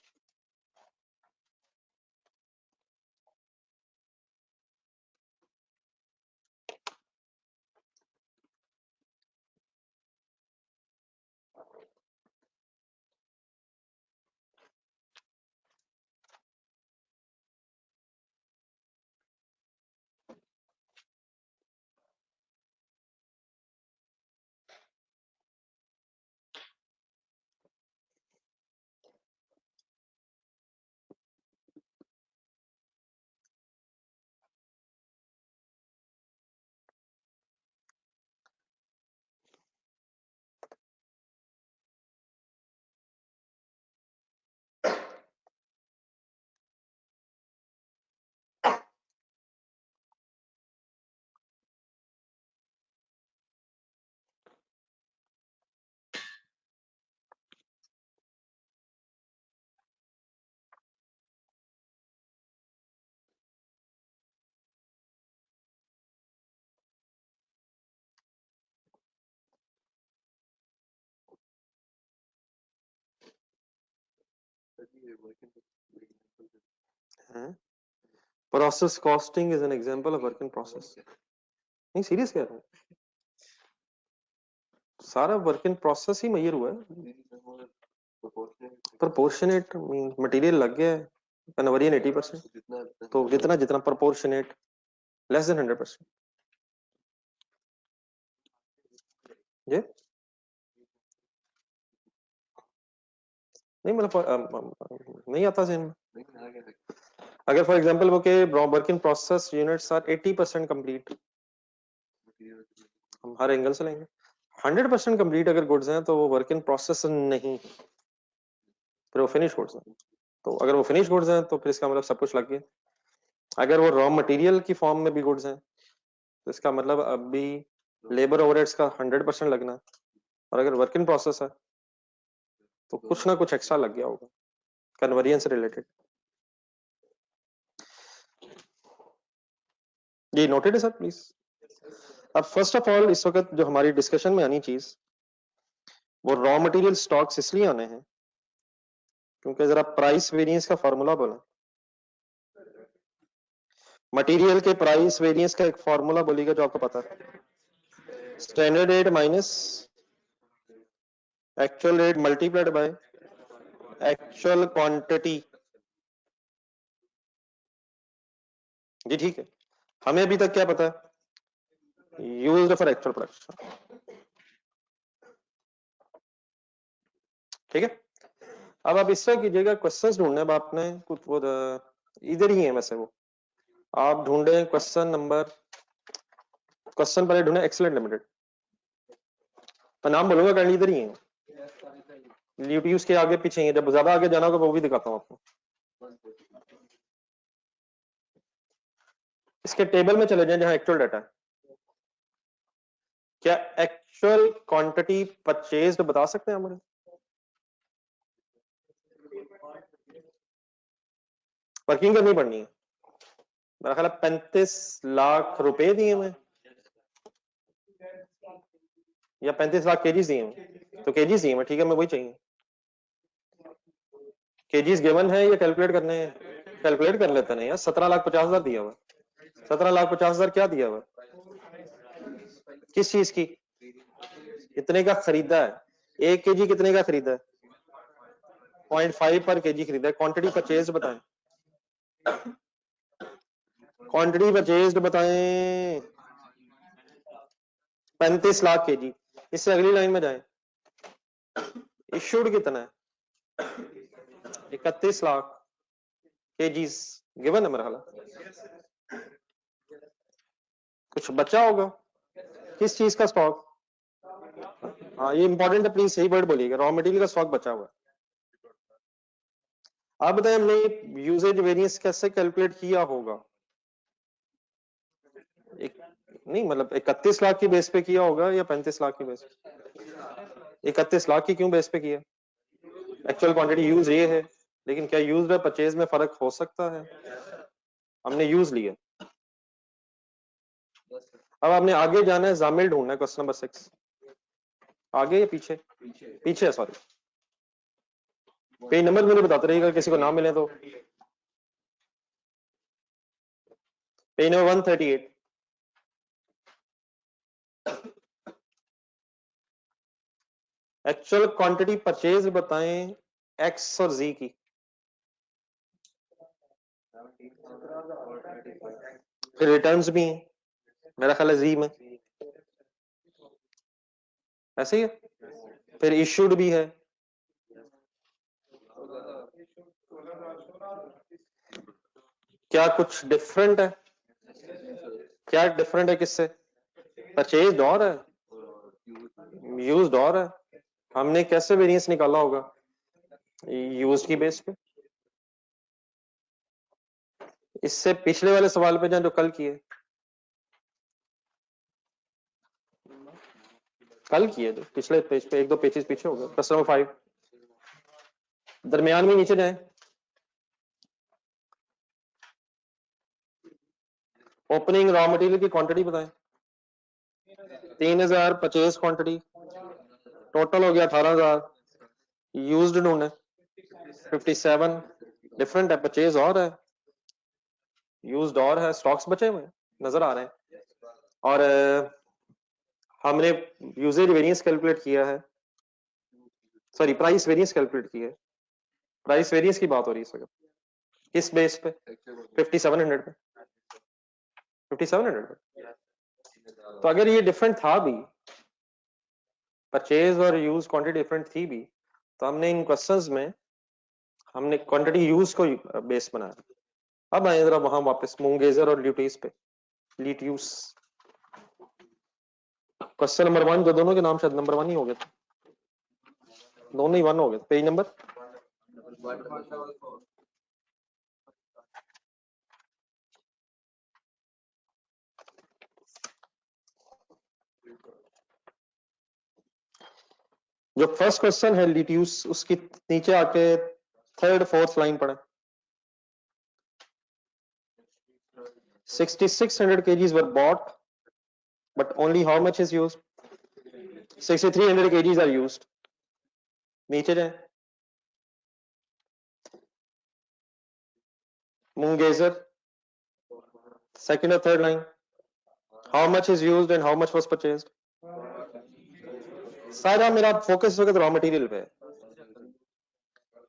Process costing is an example of work in process. नहीं सीरियस कह रहा हूँ, सारा वर्क इन प्रोसेस ही मैयर हुआ है। प्रोपोर्शनेट मटेरियल लग गया है, कन्वर्जन 80%, तो जितना जितना प्रोपोर्शनेट लेस देन 100%। ये नहीं मतलब नहीं आता ज़हन में। अगर फॉर एग्जांपल वो के work in process units are 80% complete, हम हर एंगल से लेंगे। 100% कंप्लीट अगर गुड्स हैं तो वो वर्क इन प्रोसेस नहीं, फिर वो फिनिश गुड्स हैं। तो अगर वो फिनिश गुड्स हैं तो फिर इसका मतलब सब कुछ लग गया। अगर वो रॉ मटेरियल की फॉर्म में भी गुड्स हैं तो इसका मतलब अभी लेबर ओवरहेड्स का 100% लगना है, और अगर वर्क इन प्रोसेस है तो कुछ ना कुछ एक्स्ट्रा लग गया होगा कन्वर्जन से रिलेटेड। ये नोटेड है सर प्लीज। अब फर्स्ट ऑफ ऑल इस वक्त जो हमारी डिस्कशन में आनी चीज वो रॉ मटेरियल स्टॉक्स इसलिए आने हैं क्योंकि जरा प्राइस वेरिएंस का फॉर्मूला बोला, मटेरियल के प्राइस वेरिएंस का एक फॉर्मूला बोलिएगा जो आपको पता है। Standard rate minus actual rate multiplied by actual quantity. जी ठीक है, हमें अभी तक क्या पता है, यूज्ड फॉर एक्चुअल प्रोडक्शन। ठीक है, अब आप इस तरह कीजिएगा, क्वेश्चंस ढूंढने अब आपने कुछ वो इधर ही है वैसे वो, आप ढूंढे क्वेश्चन नंबर, क्वेश्चन पहले ढूंढे एक्सीलेंट लिमिटेड, मैं नाम बोलूंगा करंट इधर ही है, यूट्यूब के आगे पीछे ही है, जब ज्यादा आगे जाना होगा वो भी दिखाता हूँ आपको। इसके टेबल में चले जाएं जहां एक्चुअल डाटा है। क्या एक्चुअल क्वांटिटी परचेज्ड बता सकते हैं हमारे? वर्किंग करनी पड़नी है, मेरा ख्याल 35 लाख रुपए दिए हुए या 35 लाख केजीज दिए हुए, तो केजीज दिए हुए, ठीक है, मैं वही चाहिए। केजीज गिवन है या कैलकुलेट करने हैं? कैलकुलेट कर लेते हैं यार। 17,50,000 दिया हुआ, 17,50,000 क्या दिया हुआ, किस चीज की, कितने का खरीदा है, 1 केजी कितने का खरीदा है, 0.5 पर केजी खरीदा है। क्वांटिटी परचेज बताएं, क्वांटिटी परचेज्ड बताएं, 35 लाख केजी। इससे अगली लाइन में जाएं, इश्यूड कितना है, 31 लाख केजीज गिवन है मेरा ख्याल। कुछ बचा होगा, किस चीज का स्टॉक, हाँ ये इंपॉर्टेंट है, प्लीज सही वर्ड बोलिएगा, रॉ मटेरियल का स्टॉक बचा हुआ है। आप बताएं हमने यूजेज वेरिएंस कैसे कैलकुलेट किया होगा? एक नहीं मतलब 31 लाख की बेस पे किया होगा या 35 लाख की बेस पे? 31 लाख की क्यों बेस पे किया? एक्चुअल क्वांटिटी यूज ये है, लेकिन क्या यूज्ड और परचेज में फर्क हो सकता है? हमने यूज लिया। अब आपने आगे जाना है, जामिल ढूंढना है, क्वेश्चन नंबर 6। आगे या पीछे? पीछे है, सॉरी। पेज नंबर मुझे बताते रहिएगा, किसी को नाम मिले तो। Page number 138। Actual quantity purchase बताएं एक्स और जी की। फिर रिटर्न्स भी हैं, मेरा ख्याल है जी में ऐसे ही है। फिर इश्यूड भी है। क्या कुछ डिफरेंट है? क्या डिफरेंट है किससे? परचेज और है, यूज्ड और है। हमने कैसे वेरिएंस निकाला होगा? यूज्ड की बेस पे। इससे पिछले वाले सवाल पे जाए जो कल किए, जो पिछले पेज पे, एक दो पेजेस पीछे हो गए। क्वेश्चन नंबर 5 दरमियान में नीचे जाए। ओपनिंग रॉ मटेरियल की क्वांटिटी बताएं। 3000 परचेज क्वांटिटी, टोटल हो गया 18000। यूज्ड ढूंढे 57। डिफरेंट है, परचेज और है, यूज्ड और है। स्टॉक्स बचे हुए नजर आ रहे हैं। और हमने यूजेज वेरिएंस कैलकुलेट किया है, सॉरी प्राइस वेरिएंस कैलकुलेट की है। प्राइस वेरिएंस की बात हो रही है इस वक्त। किस बेस पे? 5700 पे। 5700 पे। तो अगर ये डिफरेंट था भी, परचेज और यूज क्वांटिटी डिफरेंट थी भी, तो हमने इन क्वेश्चंस में हमने क्वांटिटी यूज को बेस बनाया। अब आए जरा वहां वापस मूंगेजर और ल्यूटिस पे। ल्यूटिस क्वेश्चन नंबर 1, जो दोनों के नाम शायद नंबर 1 ही हो गए थे, दोनों ही 1 हो गए। पेज नंबर जो फर्स्ट क्वेश्चन है ल्यूटिस, उसकी नीचे आके थर्ड फोर्थ लाइन पढ़े। 6600 kgs were bought, but only how much is used? 6300 kgs are used. नीचे जाए। Mungezer, second or third line. How much is used and how much was purchased? सारा मेरा focus वक्त रॉ मटेरियल पे है,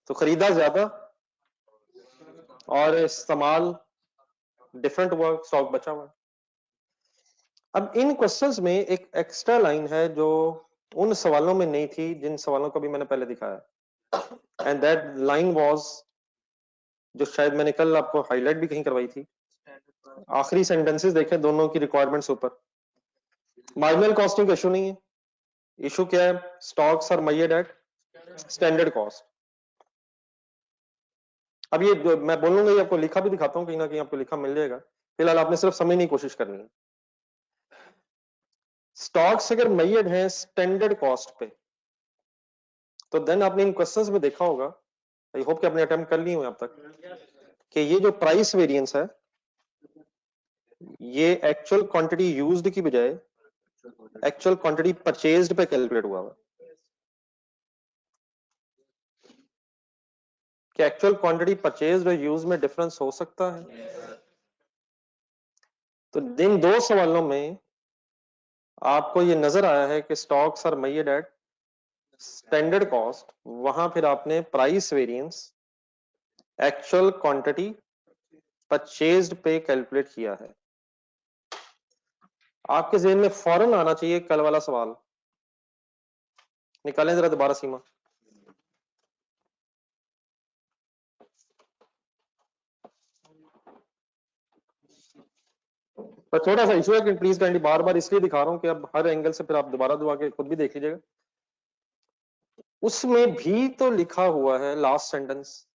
तो खरीदा ज्यादा और इस्तेमाल डिफरेंट हुआ, स्टॉक बचा हुआ। अब इन क्वेश्चंस में एक एक्स्ट्रा लाइन है जो उन सवालों में नहीं थी जिन सवालों को भी मैंने पहले दिखाया, एंड दैट लाइन वाज, जो शायद मैंने कल आपको हाईलाइट भी कहीं करवाई थी। आखिरी सेंटेंसेस देखें दोनों की रिक्वायरमेंट्स ऊपर। मार्जिनल कॉस्टिंग का इशू नहीं है। इशू क्या है? Stocks are measured at standard cost. अब ये जो मैं बोलूंगा, ये आपको लिखा भी दिखाता हूँ, कहीं ना कहीं आपको लिखा मिल जाएगा। फिलहाल आपने सिर्फ समझने की कोशिश करनी है। स्टॉक्स अगर मेजर्ड हैं स्टैंडर्ड कॉस्ट पे, तो देन आपने इन क्वेश्चंस में देखा होगा, आई होप कि आपने अटेम्प्ट कर ली हो अब तक, कि ये जो प्राइस वेरिएंस है, ये एक्चुअल क्वांटिटी यूज्ड की बजाय एक्चुअल क्वांटिटी परचेज्ड पे कैलकुलेट हुआ हुआ। कि एक्चुअल क्वांटिटी परचेज्ड और यूज में डिफरेंस हो सकता है? तो इन दो सवालों में आपको ये नजर आया है कि stocks are measured at standard cost, वहां फिर आपने price variance actual quantity purchased पे कैलकुलेट किया है। आपके जेहन में फौरन आना चाहिए कल वाला सवाल। निकालें जरा दोबारा सीमा। पर थोड़ा सा इशू है कि प्लीज काइंडली बार बार इसलिए दिखा रहा हूं कि अब हर एंगल से फिर आप दोबारा दुआ के खुद भी देख लीजिएगा। उसमें भी तो लिखा हुआ है लास्ट सेंटेंस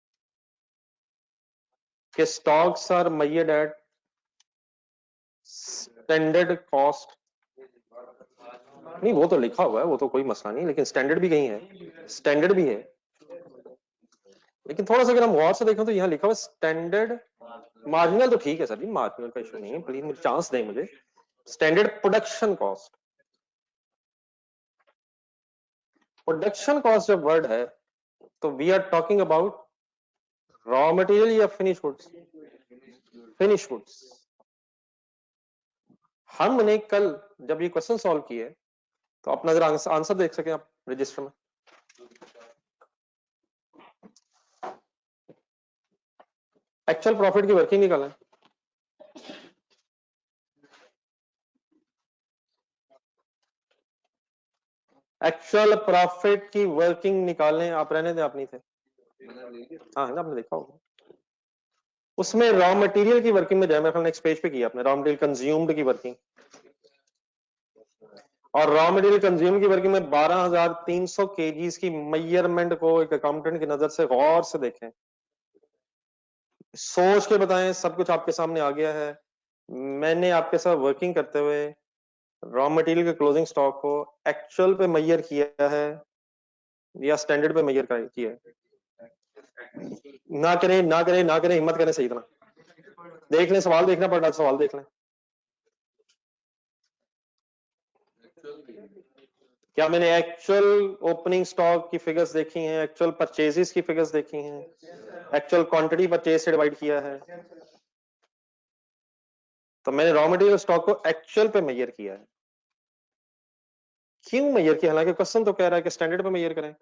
कि stocks are measured at standard cost. नहीं, वो तो लिखा हुआ है, वो तो कोई मसला नहीं, लेकिन स्टैंडर्ड भी कहीं है, स्टैंडर्ड भी है। लेकिन थोड़ा सा अगर हम गौर से देखें तो यहाँ लिखा हुआ स्टैंडर्ड मार्जिनल, तो ठीक है सर जी, मार्जिनल का इशू नहीं है, प्लीज मुझे चांस दें मुझे। Standard production cost, production cost जब वर्ड है तो we are talking about raw material या फिनिश गुड्स? Finish goods. हमने कल जब ये क्वेश्चन सॉल्व किए तो अपना जरा आंसर देख सके आप रजिस्टर में। एक्चुअल प्रॉफिट की वर्किंग निकालें। एक्चुअल प्रॉफिट की वर्किंग निकालें, आप रहने दें, आप नहीं थे। हाँ है ना, आपने देखा होगा। उसमें रॉ मटेरियल की वर्किंग में जाए, मेरे ख्याल नेक्स्ट पेज पे किया आपने, रॉ मटेरियल कंज्यूम्ड की वर्किंग। और रॉ मटेरियल कंज्यूम की वर्किंग में 12,300 केजीज की मेजरमेंट को एक अकाउंटेंट की नजर से गौर से देखें, सोच के बताएं। सब कुछ आपके सामने आ गया है। मैंने आपके साथ वर्किंग करते हुए रॉ मटेरियल के क्लोजिंग स्टॉक को एक्चुअल पे मेजर किया है या स्टैंडर्ड पे मेजर किया है? ना करें ना करें ना करें, हिम्मत करें सही तरह देख लें, सवाल देखना पड़ रहा है, सवाल देख लें। क्या मैंने एक्चुअल ओपनिंग स्टॉक की फिगर्स देखी हैं, एक्चुअल परचेजेस की फिगर्स देखी हैं, एक्चुअल क्वांटिटी परचेज से डिवाइड किया है? तो मैंने रॉ मटेरियल स्टॉक को एक्चुअल पे मेजर किया है। क्यों मेजर किया? हालांकि क्वेश्चन तो कह रहा है कि स्टैंडर्ड पे मेजर करें।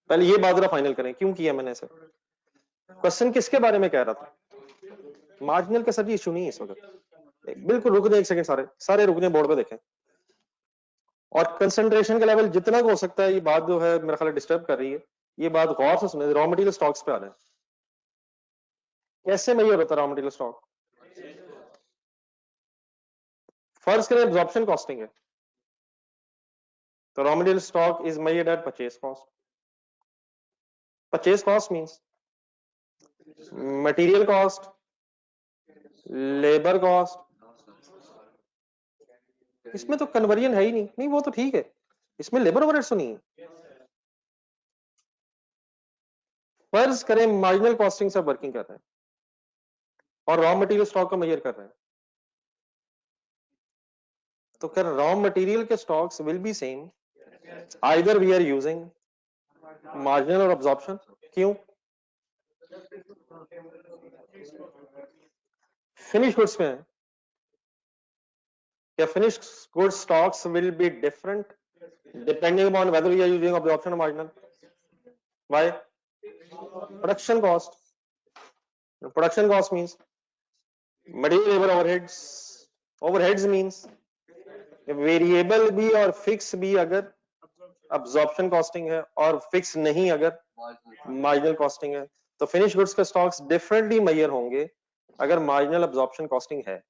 पहले ये बात जरा फाइनल करें, क्यों किया मैंने ऐसे? क्वेश्चन किसके बारे में कह रहा था? मार्जिनल का सर इशू नहीं है इस वक्त। बिल्कुल रुक जाए, एक सेकंड, सारे सारे रुक जाए, बोर्ड पे देखें। और कंसंट्रेशन का लेवल जितना हो सकता है, ये बात जो है मेरा ख्याल डिस्टर्ब कर रही है, ये बात गौर से सुने। रॉ मटेरियल स्टॉक्स पे आ रहे हैं, कैसे मेजर होता है रॉ मटेरियल स्टॉक? फर्स्ट करें एब्जॉर्प्शन कॉस्टिंग है, तो raw material stock is measured eight purchase cost. Purchase cost means material cost, labour cost. इसमें तो कन्वर्जन है ही नहीं। नहीं वो तो ठीक है, इसमें लेबर ओवरहेड्स तो नहीं है। फर्ज करें मार्जिनल कॉस्टिंग से वर्किंग कर रहे हैं और रॉ मटेरियल स्टॉक को मेजर कर रहे हैं, तो क्या रॉ मटेरियल के stocks will be same either we are using marginal और अब्जॉर्प्शन? क्यों? फिनिश गुड्स में क्या finish goods stocks will be different depending upon whether we are using absorption और marginal? Why? Production cost, production cost means material labour overheads. Overheads means variable भी और fix भी अगर absorption costing है, और fix नहीं अगर मार्जिनल कॉस्टिंग है। तो फिनिश गुड्स के स्टॉक्स डिफरेंटली मेजर होंगे अगर मार्जिनल अब्जॉर्प्शन कॉस्टिंग है।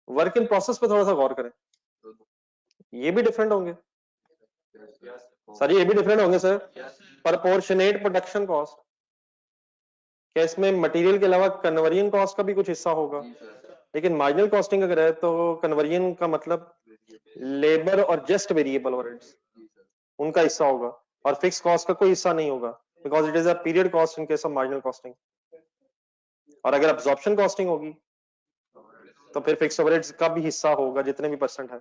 वर्क इन प्रोसेस पे थोड़ा सा गौर करें, ये भी डिफरेंट होंगे सर, ये भी डिफरेंट होंगे सर। प्रपोर्शनेट प्रोडक्शन कॉस्ट, क्या इसमें मटेरियल के अलावा कन्वर्जन कॉस्ट का भी कुछ हिस्सा होगा? लेकिन मार्जिनल कॉस्टिंग अगर है तो कन्वर्जन का मतलब लेबर और जस्ट वेरिएबल ओवरहेड्स उनका हिस्सा होगा, और फिक्स कॉस्ट का कोई हिस्सा नहीं होगा, because it is a period cost in case of marginal costing. और अगर अब्जॉर्प्शन कॉस्टिंग होगी तो फिर फिक्स ओवरहेड्स का भी हिस्सा होगा, जितने भी परसेंट है।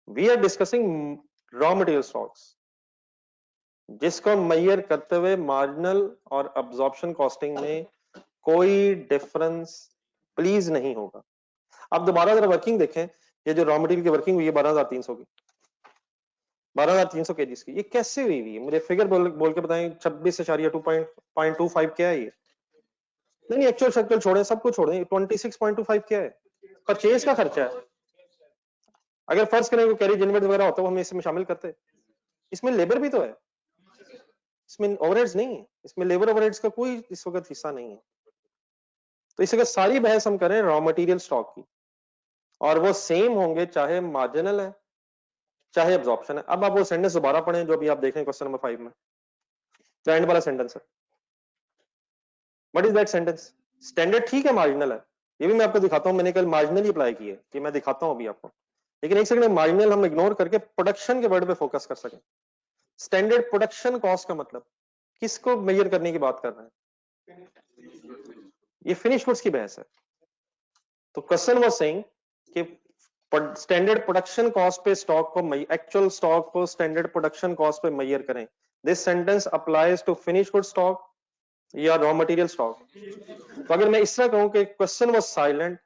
We are discussing raw material stocks, जिसको मेजर करते हुए मार्जिनल और अब्जॉर्प्शन कॉस्टिंग में कोई डिफरेंस प्लीज नहीं होगा। अब दोबारा अगर वर्किंग देखें, ये जो रॉ मटेरियल की वर्किंग हुई है 12,300 की, 12,300 केजी की, ये कैसे हुई है? मुझे फिगर बोल के बताएं। 26.2.25 क्या है ये? नहीं एक्चुअल शक्ल छोड़ें, सब कुछ छोड़ें, 26.25 क्या है? परचेज का खर्चा है। अगर फर्ज करें वो कैरी जनरेट वगैरह होता है, वो हम इसमें शामिल करते। इसमें लेबर भी तो है, इसमें ओवरहेड्स नहीं है, इसमें लेबर ओवरहेड्स का कोई इस वक्त हिस्सा नहीं है। तो इस वक्त सारी बहस हम करें रॉ मटेरियल स्टॉक की, और वो सेम होंगे चाहे मार्जिनल है चाहे एब्जॉर्प्शन है। अब आप वो सेंटेंस दोबारा पढ़ें जो अभी आप देखें क्वेश्चन नंबर 5 में, एंड वाला सेंटेंस है। What is that sentence? Standard ठीक है, मार्जिनल है, ये भी मैं आपको दिखाता हूं। मैंने कल मार्जिनल ही अप्लाई की है, कि मैं दिखाता हूं अभी आपको। लेकिन एक सेकंड, मार्जिनल हम इग्नोर करके प्रोडक्शन के वर्ड पे फोकस कर सकें। स्टैंडर्ड प्रोडक्शन कॉस्ट का मतलब किसको मेजर करने की बात कर रहे हैं? ये फिनिश गुड्स की बहस है। तो क्वेश्चन वाज सेइंग कि स्टैंडर्ड प्रोडक्शन कॉस्ट पे स्टॉक को एक्चुअल स्टॉक को स्टैंडर्ड प्रोडक्शन कॉस्ट पे मेजर करें। This sentence applies to finish good stock या रॉ मटेरियल स्टॉक। तो अगर मैं इस तरह कहूं कि question was silent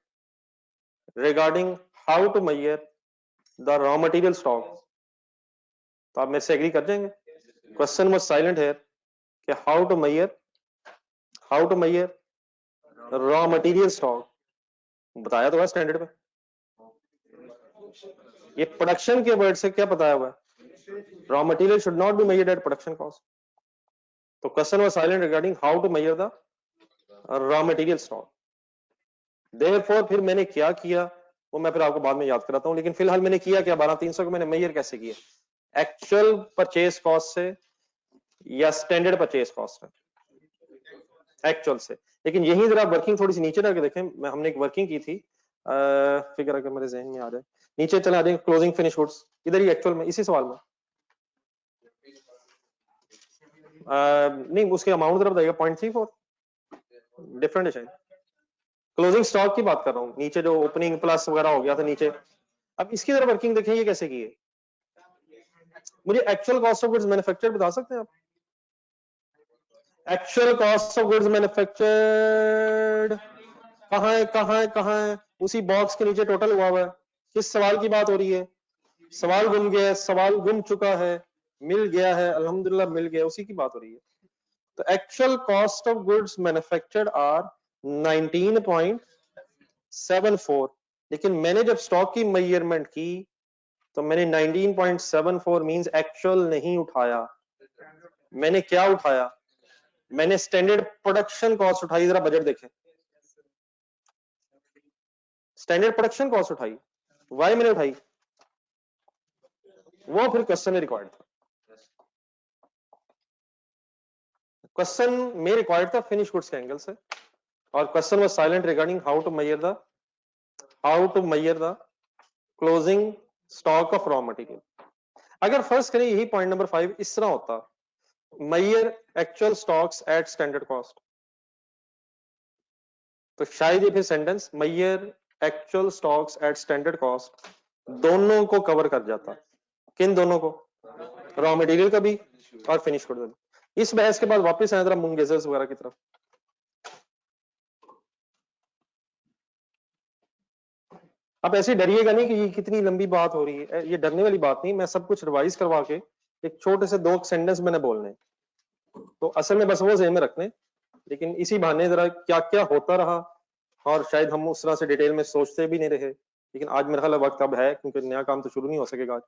regarding how to measure the raw material stock, तो आप मेरे से एग्री कर जाएंगे? क्वेश्चन वाज साइलेंट है कि how to measure raw material stock, बताया तो है स्टैंडर्ड पे। ये प्रोडक्शन के वर्ड से क्या बताया हुआ है? Raw material should not be measured at production cost. तो question was silent regarding how to measure the raw material stock. Therefore फिर मैंने क्या किया वो मैं फिर आपको बाद में याद कराता हूं, लेकिन फिलहाल मैंने किया क्या, 12300 को मैंने मेजर कैसे किया? एक्चुअल परचेज कॉस्ट से या स्टैंडर्ड परचेज कॉस्ट से? एक्चुअल से। लेकिन यही जरा वर्किंग थोड़ी सी नीचे जाके देखें, हमने एक वर्किंग की थी, फिगर अगर मेरे जहन में आ जाए, नीचे चला जाए क्लोजिंग फिनिश गुड्स, इधर ही एक्चुअल में इसी सवाल में नहीं उसके अमाउंट जरा बताइएगा, 0.34 डिफरेंट है शायद। क्लोजिंग स्टॉक की बात कर रहा हूँ, नीचे जो ओपनिंग प्लस वगैरह हो गया था नीचे। अब इसकी तरह वर्किंग देखें ये कैसे की है। मुझे actual cost of goods manufacture बता सकते हैं आप? Actual cost of goods manufactured कहाँ है? उसी बॉक्स के नीचे टोटल हुआ है। किस सवाल की बात हो रही है? सवाल गुम गया है, सवाल गुम चुका है, मिल गया है, अल्हम्दुलिल्लाह मिल गया, उसी की बात हो रही है। तो actual cost of goods manufactured are 19.74, लेकिन मैंने जब स्टॉक की मेजरमेंट की तो मैंने 19.74 मींस एक्चुअल नहीं उठाया। मैंने क्या उठाया? मैंने स्टैंडर्ड प्रोडक्शन कॉस्ट उठाई। जरा बजट देखें, स्टैंडर्ड प्रोडक्शन कॉस्ट उठाई। वाई मैंने उठाई? वो फिर क्वेश्चन में रिक्वायर्ड था। क्वेश्चन में रिक्वायर्ड था फिनिश गुड्स के एंगल से, और question was silent regarding how to measure the closing stock of raw material. अगर फर्स्ट करें यही पॉइंट नंबर 5 इस तरह होता, measure actual stocks at standard cost, तो शायद ये फिर sentence measure actual stocks at standard cost दोनों को कवर कर जाता। किन दोनों को? रॉ मटेरियल का भी और फिनिश गुड का भी। इस बहस के बाद वापस आए जरा मूंगेजर्स वगैरह की तरफ। आप ऐसे डरिएगा नहीं कि ये कितनी लंबी बात हो रही है, ये डरने वाली बात नहीं। मैं सब कुछ रिवाइज करवा के एक छोटे से 2 सेंटेंस मैंने बोलने, तो असल में बस वो ज़हन में रखने, लेकिन इसी बहाने जरा क्या क्या होता रहा, और शायद हम उस तरह से डिटेल में सोचते भी नहीं रहे, लेकिन आज मेरा ख्याल वक्त अब है, क्योंकि नया काम तो शुरू नहीं हो सकेगा आज,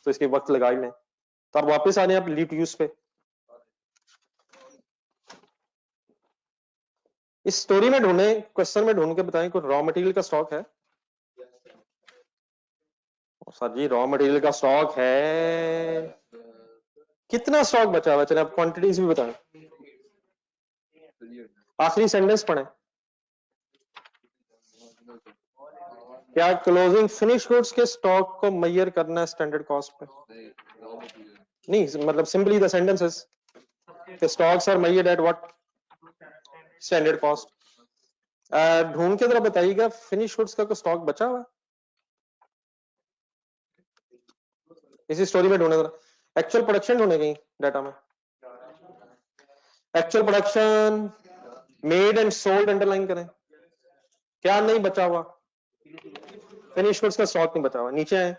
तो इसके वक्त लगा ही लें। तो आप वापस आ जाए आप लीड यूज पे। इस स्टोरी में ढूंढे, क्वेश्चन में ढूंढ के बताएं कोई रॉ मटेरियल का स्टॉक है? सर जी रॉ मटेरियल का स्टॉक है, कितना स्टॉक बचा हुआ? चले आप क्वांटिटीज भी बताएं। आखिरी सेंटेंस पढ़े। क्या क्लोजिंग फिनिश गुड्स के स्टॉक को मेजर करना है स्टैंडर्ड कॉस्ट पे? नहीं, मतलब simply the sentences, the stocks are measured at what standard cost. ढूंढ के जरा बताइएगा फिनिश गुड्स का कोई स्टॉक बचा हुआ? इसी स्टोरी में ढूंढे जरा, एक्चुअल प्रोडक्शन ढूंढे कहीं डाटा में, actual production made and sold underline करें। क्या नहीं बचा हुआ? फिनिश गुड्स का स्टॉक नहीं बचा हुआ। नीचे आए,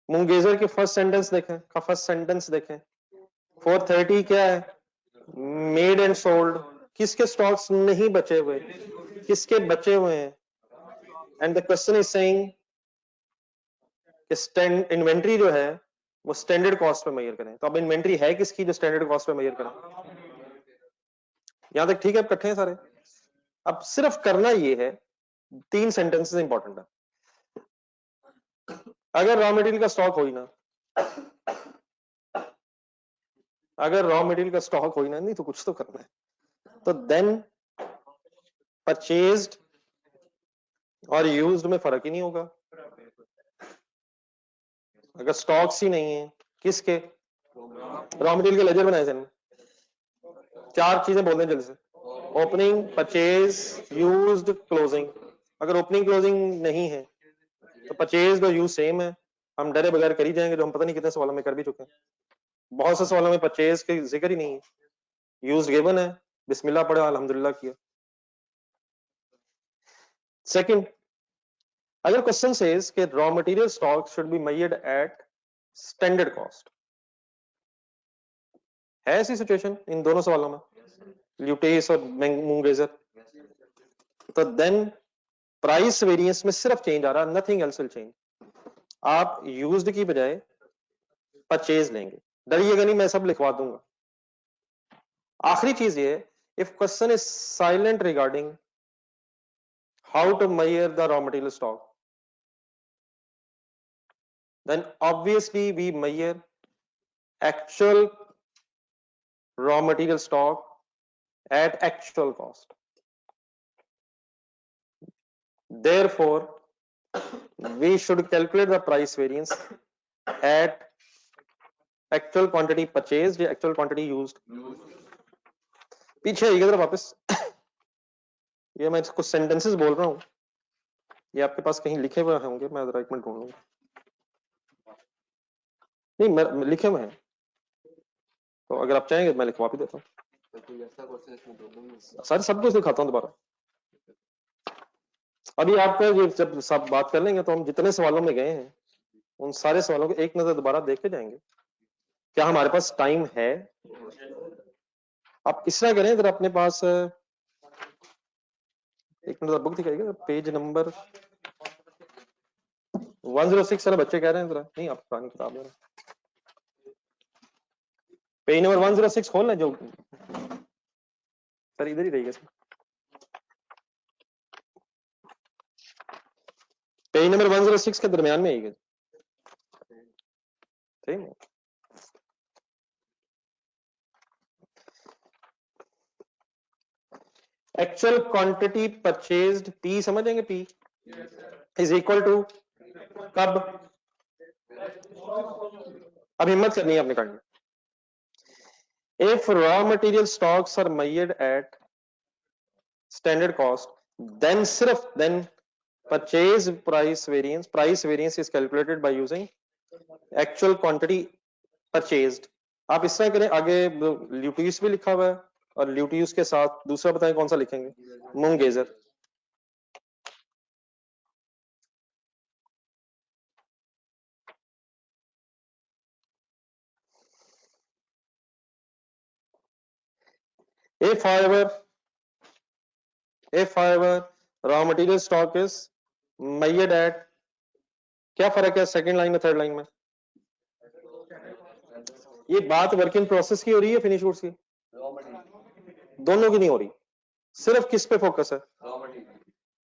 मुंगेजर के फर्स्ट सेंटेंस देखें, का फर्स्ट सेंटेंस देखें, 430 क्या है? Made and sold. किसके स्टॉक्स नहीं बचे हुए, किसके बचे हुए हैं? And the question is saying inventory जो है वो स्टैंडर्ड कॉस्ट पे मेजर करें। तो अब इन्वेंट्री है किसकी जो स्टैंडर्ड कॉस्ट पे मेजर करें? यहां तक ठीक है, इकट्ठे हैं सारे। अब सिर्फ करना ये है, 3 सेंटेंसेस इंपॉर्टेंट है। अगर रॉ मटेरियल का स्टॉक हो ही ना, अगर रॉ मटेरियल का स्टॉक हो ही ना, नहीं तो कुछ तो करना है। तो देन परचेज्ड और यूज्ड में फर्क ही नहीं होगा। अगर स्टॉक्स ही नहीं है, किसके? रॉ मटेरियल के लेजर बनाए थे, चार चीजें बोल दें जल्दी से। Opening, purchase, used, closing. अगर ओपनिंग क्लोजिंग नहीं है तो परचेज और यूज सेम है, हम डरे बगैर कर ही जाएंगे, जो हम पता नहीं कितने सवालों में कर भी चुके हैं। बहुत से सवालों में परचेज के जिक्र ही नहीं है, यूज गिवन है, बिस्मिल्लाह पढ़ा, अल्हम्दुलिल्लाह किया। सेकंड, अगर क्वेश्चन सेज कि raw material stock should be measured at standard cost, है ऐसी सिचुएशन इन दोनों सवालों में, ल्यूटेस और मूंगेजर, तो देन प्राइस वेरिएंस में सिर्फ चेंज आ रहा, नथिंग एल्स विल चेंज। आप यूज्ड की बजाय परचेज लेंगे, डरिएगा नहीं, मैं सब लिखवा दूंगा। आखिरी चीज ये, if question is silent regarding how to measure the raw material stock, then obviously we measure actual raw material stock at actual cost. Therefore, we should calculate the price variance at actual quantity purchased या actual quantity used. पीछे आइएगा जरा वापस, ये मैं कुछ sentences बोल रहा हूँ, ये आपके पास कहीं लिखे हुए होंगे, मैं जरा एक मिनट ढूंढ लूंगा। नहीं, मैं लिखे हुए हैं, तो अगर आप चाहेंगे मैं लिखवा भी देता हूँ, सर सब कुछ दिखाता हूँ दोबारा। अभी आपका ये जब सब बात कर लेंगे तो हम जितने सवालों में गए हैं उन सारे सवालों को एक नजर दोबारा देख के जाएंगे, क्या हमारे पास टाइम है। आप इस तरह करें, अगर अपने पास एक मिनट बुक दिखाइएगा, पेज नंबर 106, सारे बच्चे कह रहे हैं जरा, नहीं आप पुरानी किताब है, पेज नंबर 106 खोल लें, जो सर इधर ही रहिएगा सर, पेज नंबर 106 के दरमियान में आइएगा, ठीक है। एक्चुअल क्वांटिटी परचेज्ड, पी समझेंगे, पी इज इक्वल टू, कब, अब हिम्मत करनी है आपने करनी, if raw material stocks are measured at standard cost, then सिर्फ then purchase price variance is calculated by using actual quantity purchased. आप इस तरह करें, आगे ल्यूटियस भी लिखा हुआ है और ल्यूटियस के साथ दूसरा बताएं कौन सा लिखेंगे, मूंगेजर। if however raw material stock is measured at, क्या फर्क है सेकंड लाइन में थर्ड लाइन में, ये बात वर्क इन प्रोसेस की हो रही है फिनिश गुड्स की, दोनों की नहीं हो रही, सिर्फ किस पे फोकस है,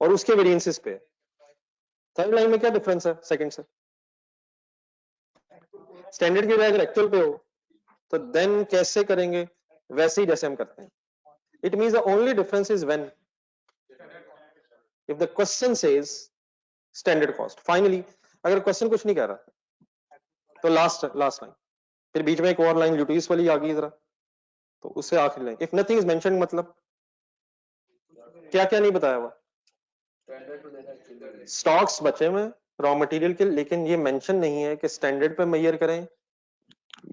और उसके वेरिएंसेस पे। थर्ड लाइन में क्या डिफरेंस है सेकंड से, स्टैंडर्ड की बजाय अगर एक्चुअल पे हो तो देन कैसे करेंगे, वैसे ही जैसे हम करते हैं। It means the only difference is when if the question says standard cost. Finally अगर क्वेश्चन कुछ नहीं कह रहा तो लास्ट लाइन, फिर बीच में एक और लाइन ल्यूटियस वाली आ गई जरा, तो उससे आखिरी line, if nothing is mentioned, मतलब क्या क्या नहीं बताया हुआ, स्टॉक्स बचे हुए रॉ मटेरियल के, लेकिन ये मेंशन नहीं है कि स्टैंडर्ड पे मेजर करें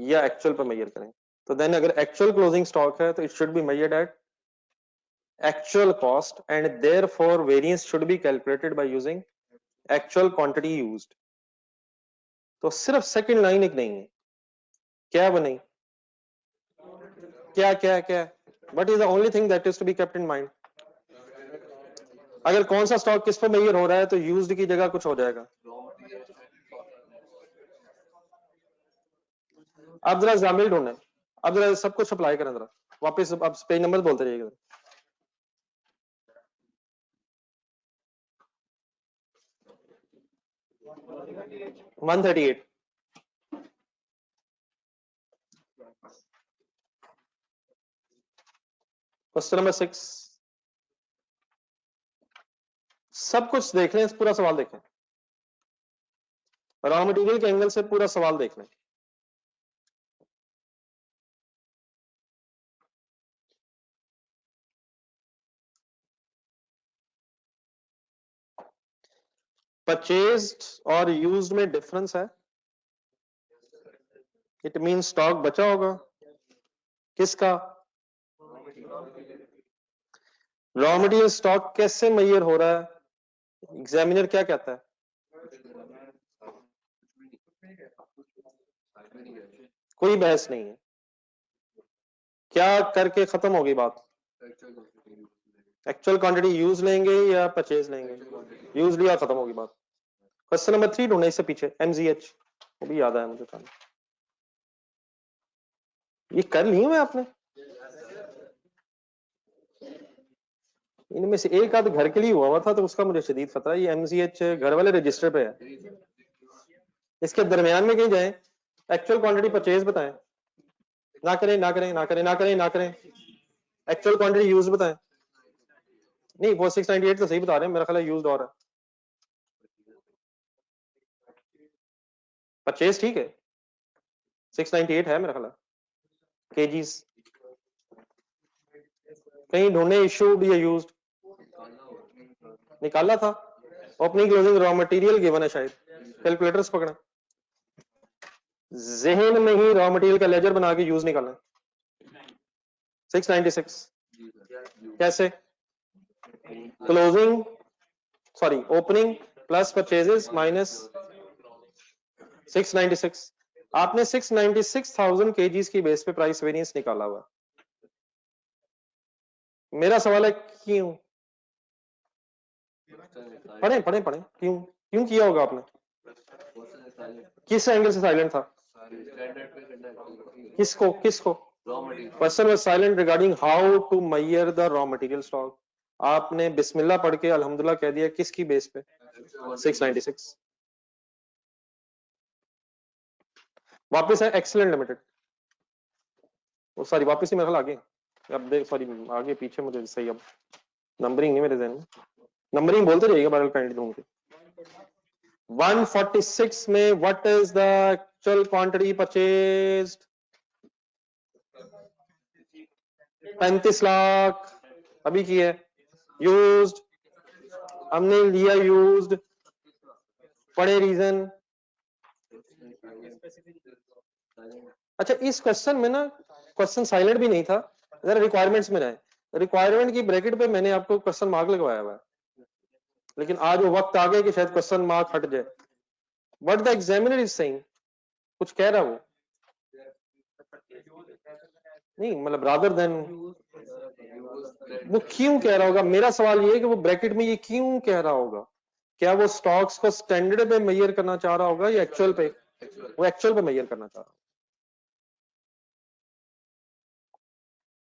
या एक्चुअल पे मेजर करें। तो देन अगर एक्चुअल क्लोजिंग स्टॉक है तो it should be measured eight actual cost and therefore variance should be calculated by using actual quantity used. तो सिर्फ सेकंड लाइन एक नहीं है, क्या बनी, क्या क्या क्या, what is the only thing that is to be kept in mind, अगर कौन सा स्टॉक किस पर मेजर हो रहा है तो यूज्ड की जगह कुछ हो जाएगा। अब जरा एग्जाम्पल ढूंढे, अब जरा सब कुछ अप्लाई करें जरा वापस, अब पेज नंबर बोलते रहिएगा। वन 138, क्वेश्चन नंबर 6, सब कुछ देख लें, पूरा सवाल देखें, रॉ मटेरियल के एंगल से पूरा सवाल देख लें। परचेज्ड और यूज्ड में डिफरेंस है, इट मीन स्टॉक बचा होगा किसका? रॉ मटेरियल स्टॉक कैसे मेजर हो रहा है? एग्जामिनर क्या कहता है? कोई बहस नहीं है, क्या करके खत्म होगी बात? एक्चुअल क्वांटिटी यूज लेंगे या परचेज लेंगे? यूज लिया, खत्म होगी बात। क्वेश्चन नंबर 3 ढूंढे इससे पीछे, MGH, वो भी याद आया मुझे था। ये कर ली मैं आपने? इनमें से एक आध घर के लिए हुआ था तो उसका मुझे शदीद खतरा है। ये MGH घर वाले रजिस्टर पे है, इसके दरमियान में कहीं जाए, एक्चुअल क्वांटिटी परचेज बताएं, ना करें ना करें ना करें ना करें ना करें, एक्चुअल क्वांटिटी यूज बताएं। नहीं, वो 698 तो सही बता रहे हैं, मेरा ख्याल है यूज्ड और है, परचेज ठीक है, 698 है मेरा ख्याल है केजीज। कहीं ढूंढे इशूड या यूज्ड, निकाला था opening closing raw material given है, शायद कैलकुलेटर्स पकड़ा, जहन में ही रॉ मटेरियल का लेजर बना के यूज निकालना। 696 कैसे? Closing, sorry opening plus purchases minus 696। आपने 696,000 केजीज की बेस पे प्राइस वेरिएंस निकाला हुआ। मेरा सवाल है क्यों? पढ़े पढ़े पढ़े, क्यों क्यों किया होगा आपने? किस एंगल से साइलेंट था? किसको किसको? Person was silent regarding how to measure the raw material stock. आपने बिस्मिल्लाह पढ़ के अल्हम्दुलिल्लाह कह दिया, किसकी बेस पे? 696। वापस है एक्सीलेंट लिमिटेड, वो सॉरी वापस ही मेरे ख्याल आगे, अब देख सॉरी आगे पीछे मुझे सही, अब नंबरिंग नहीं मेरे जहन में, नंबरिंग बोलते जाइएगा बगल काइंडली ढूंढ के। 146 में what is the actual quantity purchased? 35 lakh अभी की है। यूज्ड, हमने लिया यूज्ड, पढ़े रीजन। अच्छा, इस क्वेश्चन में ना क्वेश्चन साइलेंट भी नहीं था, जरा रिक्वायरमेंट्स में जाए, रिक्वायरमेंट की ब्रैकेट पे मैंने आपको क्वेश्चन मार्क लगवाया हुआ है, लेकिन आज वो वक्त आ गया कि शायद क्वेश्चन मार्क हट जाए। What the examiner is saying, कुछ कह रहा वो नहीं, मतलब रादर देन, वो क्यों कह रहा होगा? मेरा सवाल ये है कि वो ब्रैकेट में ये क्यों कह रहा होगा? क्या वो स्टॉक्स को स्टैंडर्ड पे मेजर करना चाह रहा होगा या एक्चुअल पे? वो एक्चुअल पे मेजर करना चाह रहा होगा।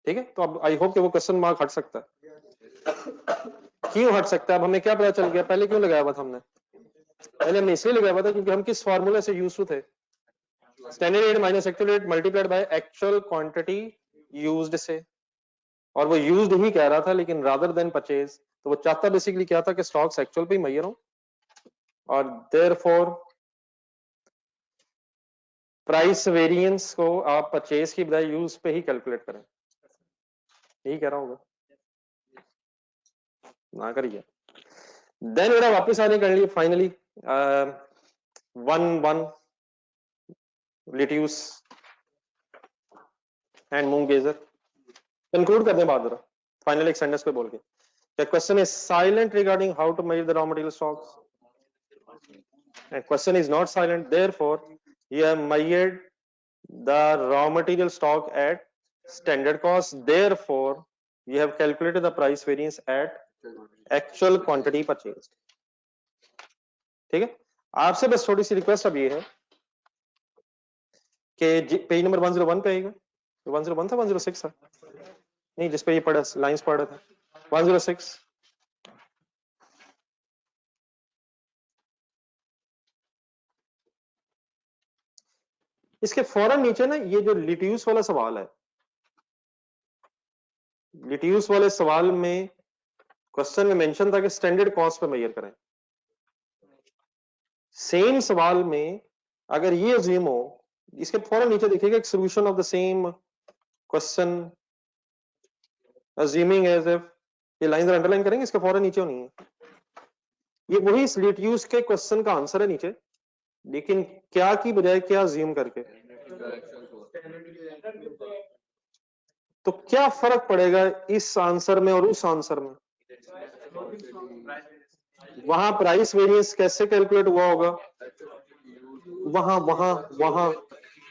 ठीक है, तो अब आई होप कि वो क्वेश्चन मार्क हट सकता है। क्यों हट सकता है? अब हमें क्या पता चल गया? पहले क्यों लगाया हुआ था हमने? पहले हमने इसलिए लगाया हुआ था क्योंकि हम किस फॉर्मूला से यूज थे? Standard rate minus actual rate multiplied by actual quantity used से, और वो यूज्ड ही कह रहा था लेकिन रादर देन परचेज, तो वो चाहता बेसिकली क्या था कि स्टॉक्स एक्चुअल पे ही मेजर हो, और देयरफॉर प्राइस वेरिएंस को आप परचेज की बजाय यूज पे ही कैलकुलेट करें, यही कह रहा होगा ना, करिए। देन मेरा वापस आने के लिए फाइनली 1 लिट्यूस एंड मूंग गेजर कंक्लूड करते हैं बात जरा फाइनल एक सेंटेंस पे बोल के। The question is silent regarding how to measure the raw material stocks. And question is not silent, therefore you have measured the raw material stock at standard cost, therefore you have calculated the price variance at actual quantity purchased. ठीक है, आपसे बस थोड़ी सी request अब ये है कि page number 101 पे आएगा, 101 था 106 था, नहीं जिस पे ये पढ़ा लाइंस पढ़ रहा था 106, इसके फौरन नीचे ना ये जो लिट्यूस वाला सवाल है, लिट्यूस वाले सवाल में क्वेश्चन में मेंशन था कि स्टैंडर्ड कॉस्ट पे मेजर करें। सेम सवाल में अगर ये अज्यूम हो, इसके फौरन नीचे देखिएगा एक solution of the same question assuming as if, ये लाइन अंडरलाइन करेंगे, इसके फौरन नीचे होनी है। ये वही स्लिट यूज के क्वेश्चन का आंसर है नीचे, लेकिन क्या की बजाय क्या अज्यूम करके। तो क्या फर्क पड़ेगा इस आंसर में और उस आंसर में? वहां प्राइस वेरिएंस कैसे कैलकुलेट हुआ होगा, वहां वहां वहां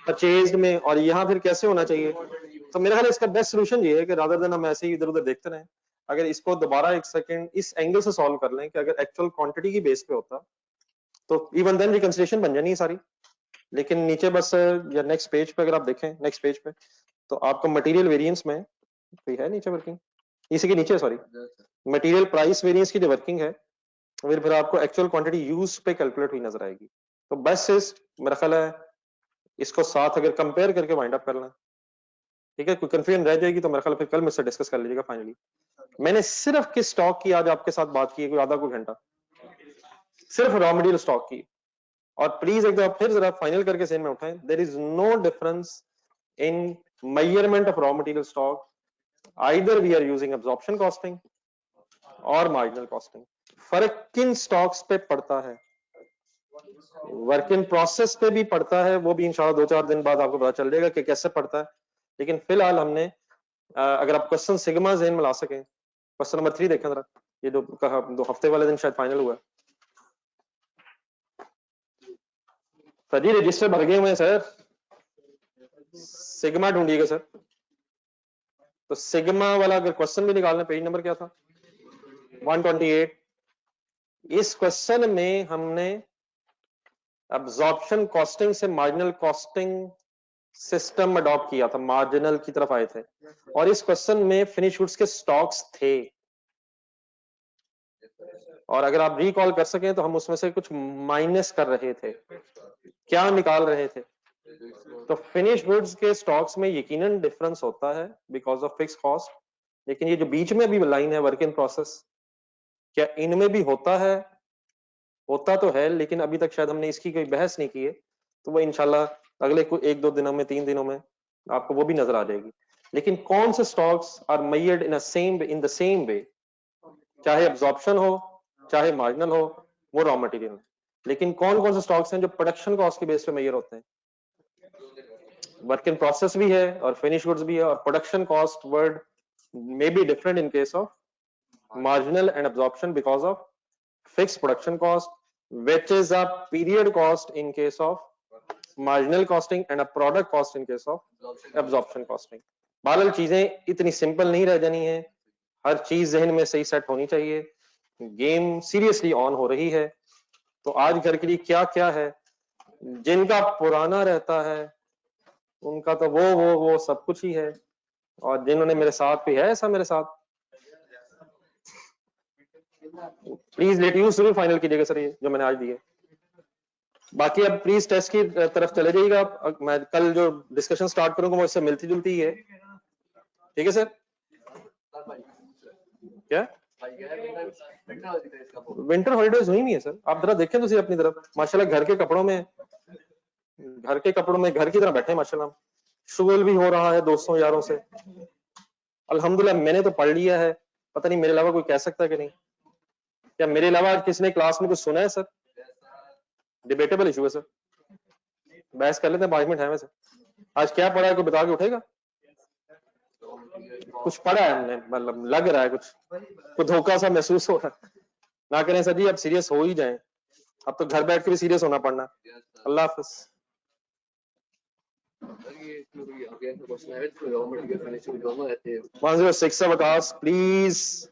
परचेज में, और यहां फिर कैसे होना चाहिए। तो मेरा ख्याल इसका बेस्ट सोल्यूशन ये है कि रादर देन हम ऐसे ही इधर उधर देखते रहें, अगर इसको दोबारा एक सेकंड इस एंगल से सॉल्व कर लें कि अगर एक्चुअल क्वांटिटी की बेस पे होता तो इवन देन रिकंसिलिएशन बन जानी है सारी। लेकिन नीचे बस या नेक्स्ट पेज पे अगर आप देखें, नेक्स्ट पेज पे तो आपको मटेरियल वेरिएंस में कोई है नीचे वर्किंग, इसी के नीचे सॉरी, मटेरियल प्राइस वेरिएंस की जो वर्किंग है फिर आपको एक्चुअल क्वांटिटी यूज पे कैलकुलेट हुई नजर आएगी। तो बेस्ट इज मेरा ख्याल है इसको साथ अगर कंपेयर करके वाइंड अप करना, ठीक है। कोई कंफ्यूजन रह जाएगी तो मेरा ख्याल फिर कल मुझसे डिस्कस कर लीजिएगा। फाइनली मैंने सिर्फ किस स्टॉक की आज आपके साथ बात की है, कोई आधा कोई घंटा, सिर्फ रॉ मटेरियल स्टॉक की। और प्लीज एक बार फिर जरा फाइनल करके सेन में उठाएं, there is no difference in measurement of raw material stock, either we are using absorption costing और मार्जिनल कॉस्टिंग। फर्क किन स्टॉक्स पे पड़ता है, वर्क इन प्रोसेस पे भी पड़ता है, वो भी इंशाल्लाह 2-4 दिन बाद आपको पता चल जाएगा कि कैसे पड़ता है। लेकिन फिलहाल हमने अगर आप क्वेश्चन सिग्मा ज़हन में ला सकें, क्वेश्चन नंबर 3 देखें जरा, ये जो कहा 2 हफ्ते वाले दिन शायद फाइनल हुआ। सर जी रजिस्टर भर गए हुए हैं सर, सिग्मा ढूंढिएगा सर। तो सिग्मा वाला अगर क्वेश्चन भी निकालना, पेज नंबर क्या था 128। इस क्वेश्चन में हमने अब्जॉर्प्शन कॉस्टिंग से मार्जिनल कॉस्टिंग सिस्टम अडॉप्ट किया था, मार्जिनल की तरफ आए थे, और इस क्वेश्चन में फिनिश गुड्स के स्टॉक्स थे। और अगर आप रिकॉल कर सकें तो हम उसमें से कुछ माइनस कर रहे थे, क्या निकाल रहे थे। तो फिनिश गुड्स के स्टॉक्स में यकीनन डिफरेंस होता है बिकॉज ऑफ फिक्स कॉस्ट, लेकिन ये जो बीच में अभी लाइन है वर्क इन प्रोसेस, क्या इनमें भी होता है? होता तो है, लेकिन अभी तक शायद हमने इसकी कोई बहस नहीं की है, तो वो इंशाल्लाह अगले कुछ 1-2 दिनों में 3 दिनों में आपको वो भी नजर आ जाएगी। लेकिन कौन से stocks are measured in the same way, चाहे एब्जॉर्प्शन हो चाहे मार्जिनल हो, वो रॉ मटेरियल। लेकिन कौन कौन से स्टॉक्स हैं जो प्रोडक्शन कॉस्ट के बेस पे मेजर होते हैं? वर्क इन प्रोसेस भी है और फिनिश गुड्स भी है, और production cost word may be different in case of marginal and absorption because of fixed production cost, which is a period cost in case of marginal costing and a product cost in case of absorption costing। बादल चीजें इतनी simple नहीं रह जानी है, हर चीज जहन में सही सेट होनी चाहिए। गेम सीरियसली ऑन हो रही है, तो आज घर के लिए क्या क्या है, जिनका पुराना रहता है उनका तो वो सब कुछ ही है, और जिन्होंने मेरे साथ भी है ऐसा मेरे साथ, प्लीज लेट यू जरूर फाइनल कीजिएगा सर ये जो मैंने आज दिए। बाकी अब प्लीज टेस्ट की तरफ चले जाइएगा, मैं कल जो डिस्कशन स्टार्ट करूंगा वो इससे मिलती जुलती है, ठीक है सर। क्या विंटर हॉलीडेज हुई नहीं है सर, आप जरा देखें तो अपनी तरफ, माशाल्लाह घर के कपड़ों में घर की तरह बैठे माशाल्लाह, शुगल भी हो रहा है दोस्तों यारों से, अल्हम्दुलिल्लाह। मैंने तो पढ़ लिया है, पता नहीं मेरे अलावा कोई कह सकता है कि नहीं। क्या मेरे अलावा किसने क्लास में कुछ सुना है सर? डिबेटेबल इशू है सर, बहस कर लेते हैं 5 मिनट है वैसे। आज क्या पढ़ा है कोई बता के उठेगा? कुछ पढ़ा है हमने, मतलब लग रहा है कुछ धोखा सा महसूस हो रहा है। ना करें सर जी, अब सीरियस हो ही जाए, अब तो घर बैठ के भी सीरियस होना पड़ना। अल्लाह हाफिज। 106 वकास प्लीज।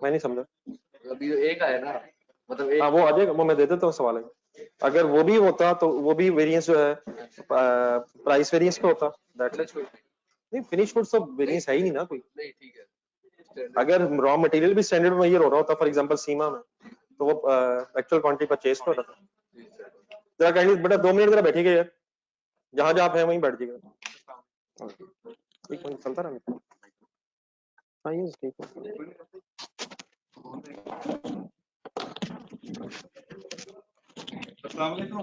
मैं नहीं समझा, अभी एक आया ना, मतलब हाँ वो आ जाएगा, वो मैं दे देता हूँ सवाल है। अगर वो भी होता तो वो भी वेरिएंस जो है प्राइस वेरिएंस पे होता, नहीं फिनिश गुड्स तो वेरिएंस है ही नहीं ना कोई। नहीं ठीक है, अगर रॉ मटेरियल भी स्टैंडर्ड में हो रहा होता फॉर एग्जांपल सीमा में, तो वो एक्चुअल क्वांटिटी परचेज पे होता। जरा काइंडली बेटा 2 मिनट जरा बैठिएगा यार, जहां जहां आप हैं वहीं बैठ जाइएगा। ठीक है चलता रहा। हाँ ये ठीक है। अस्सलाम वालेकुम।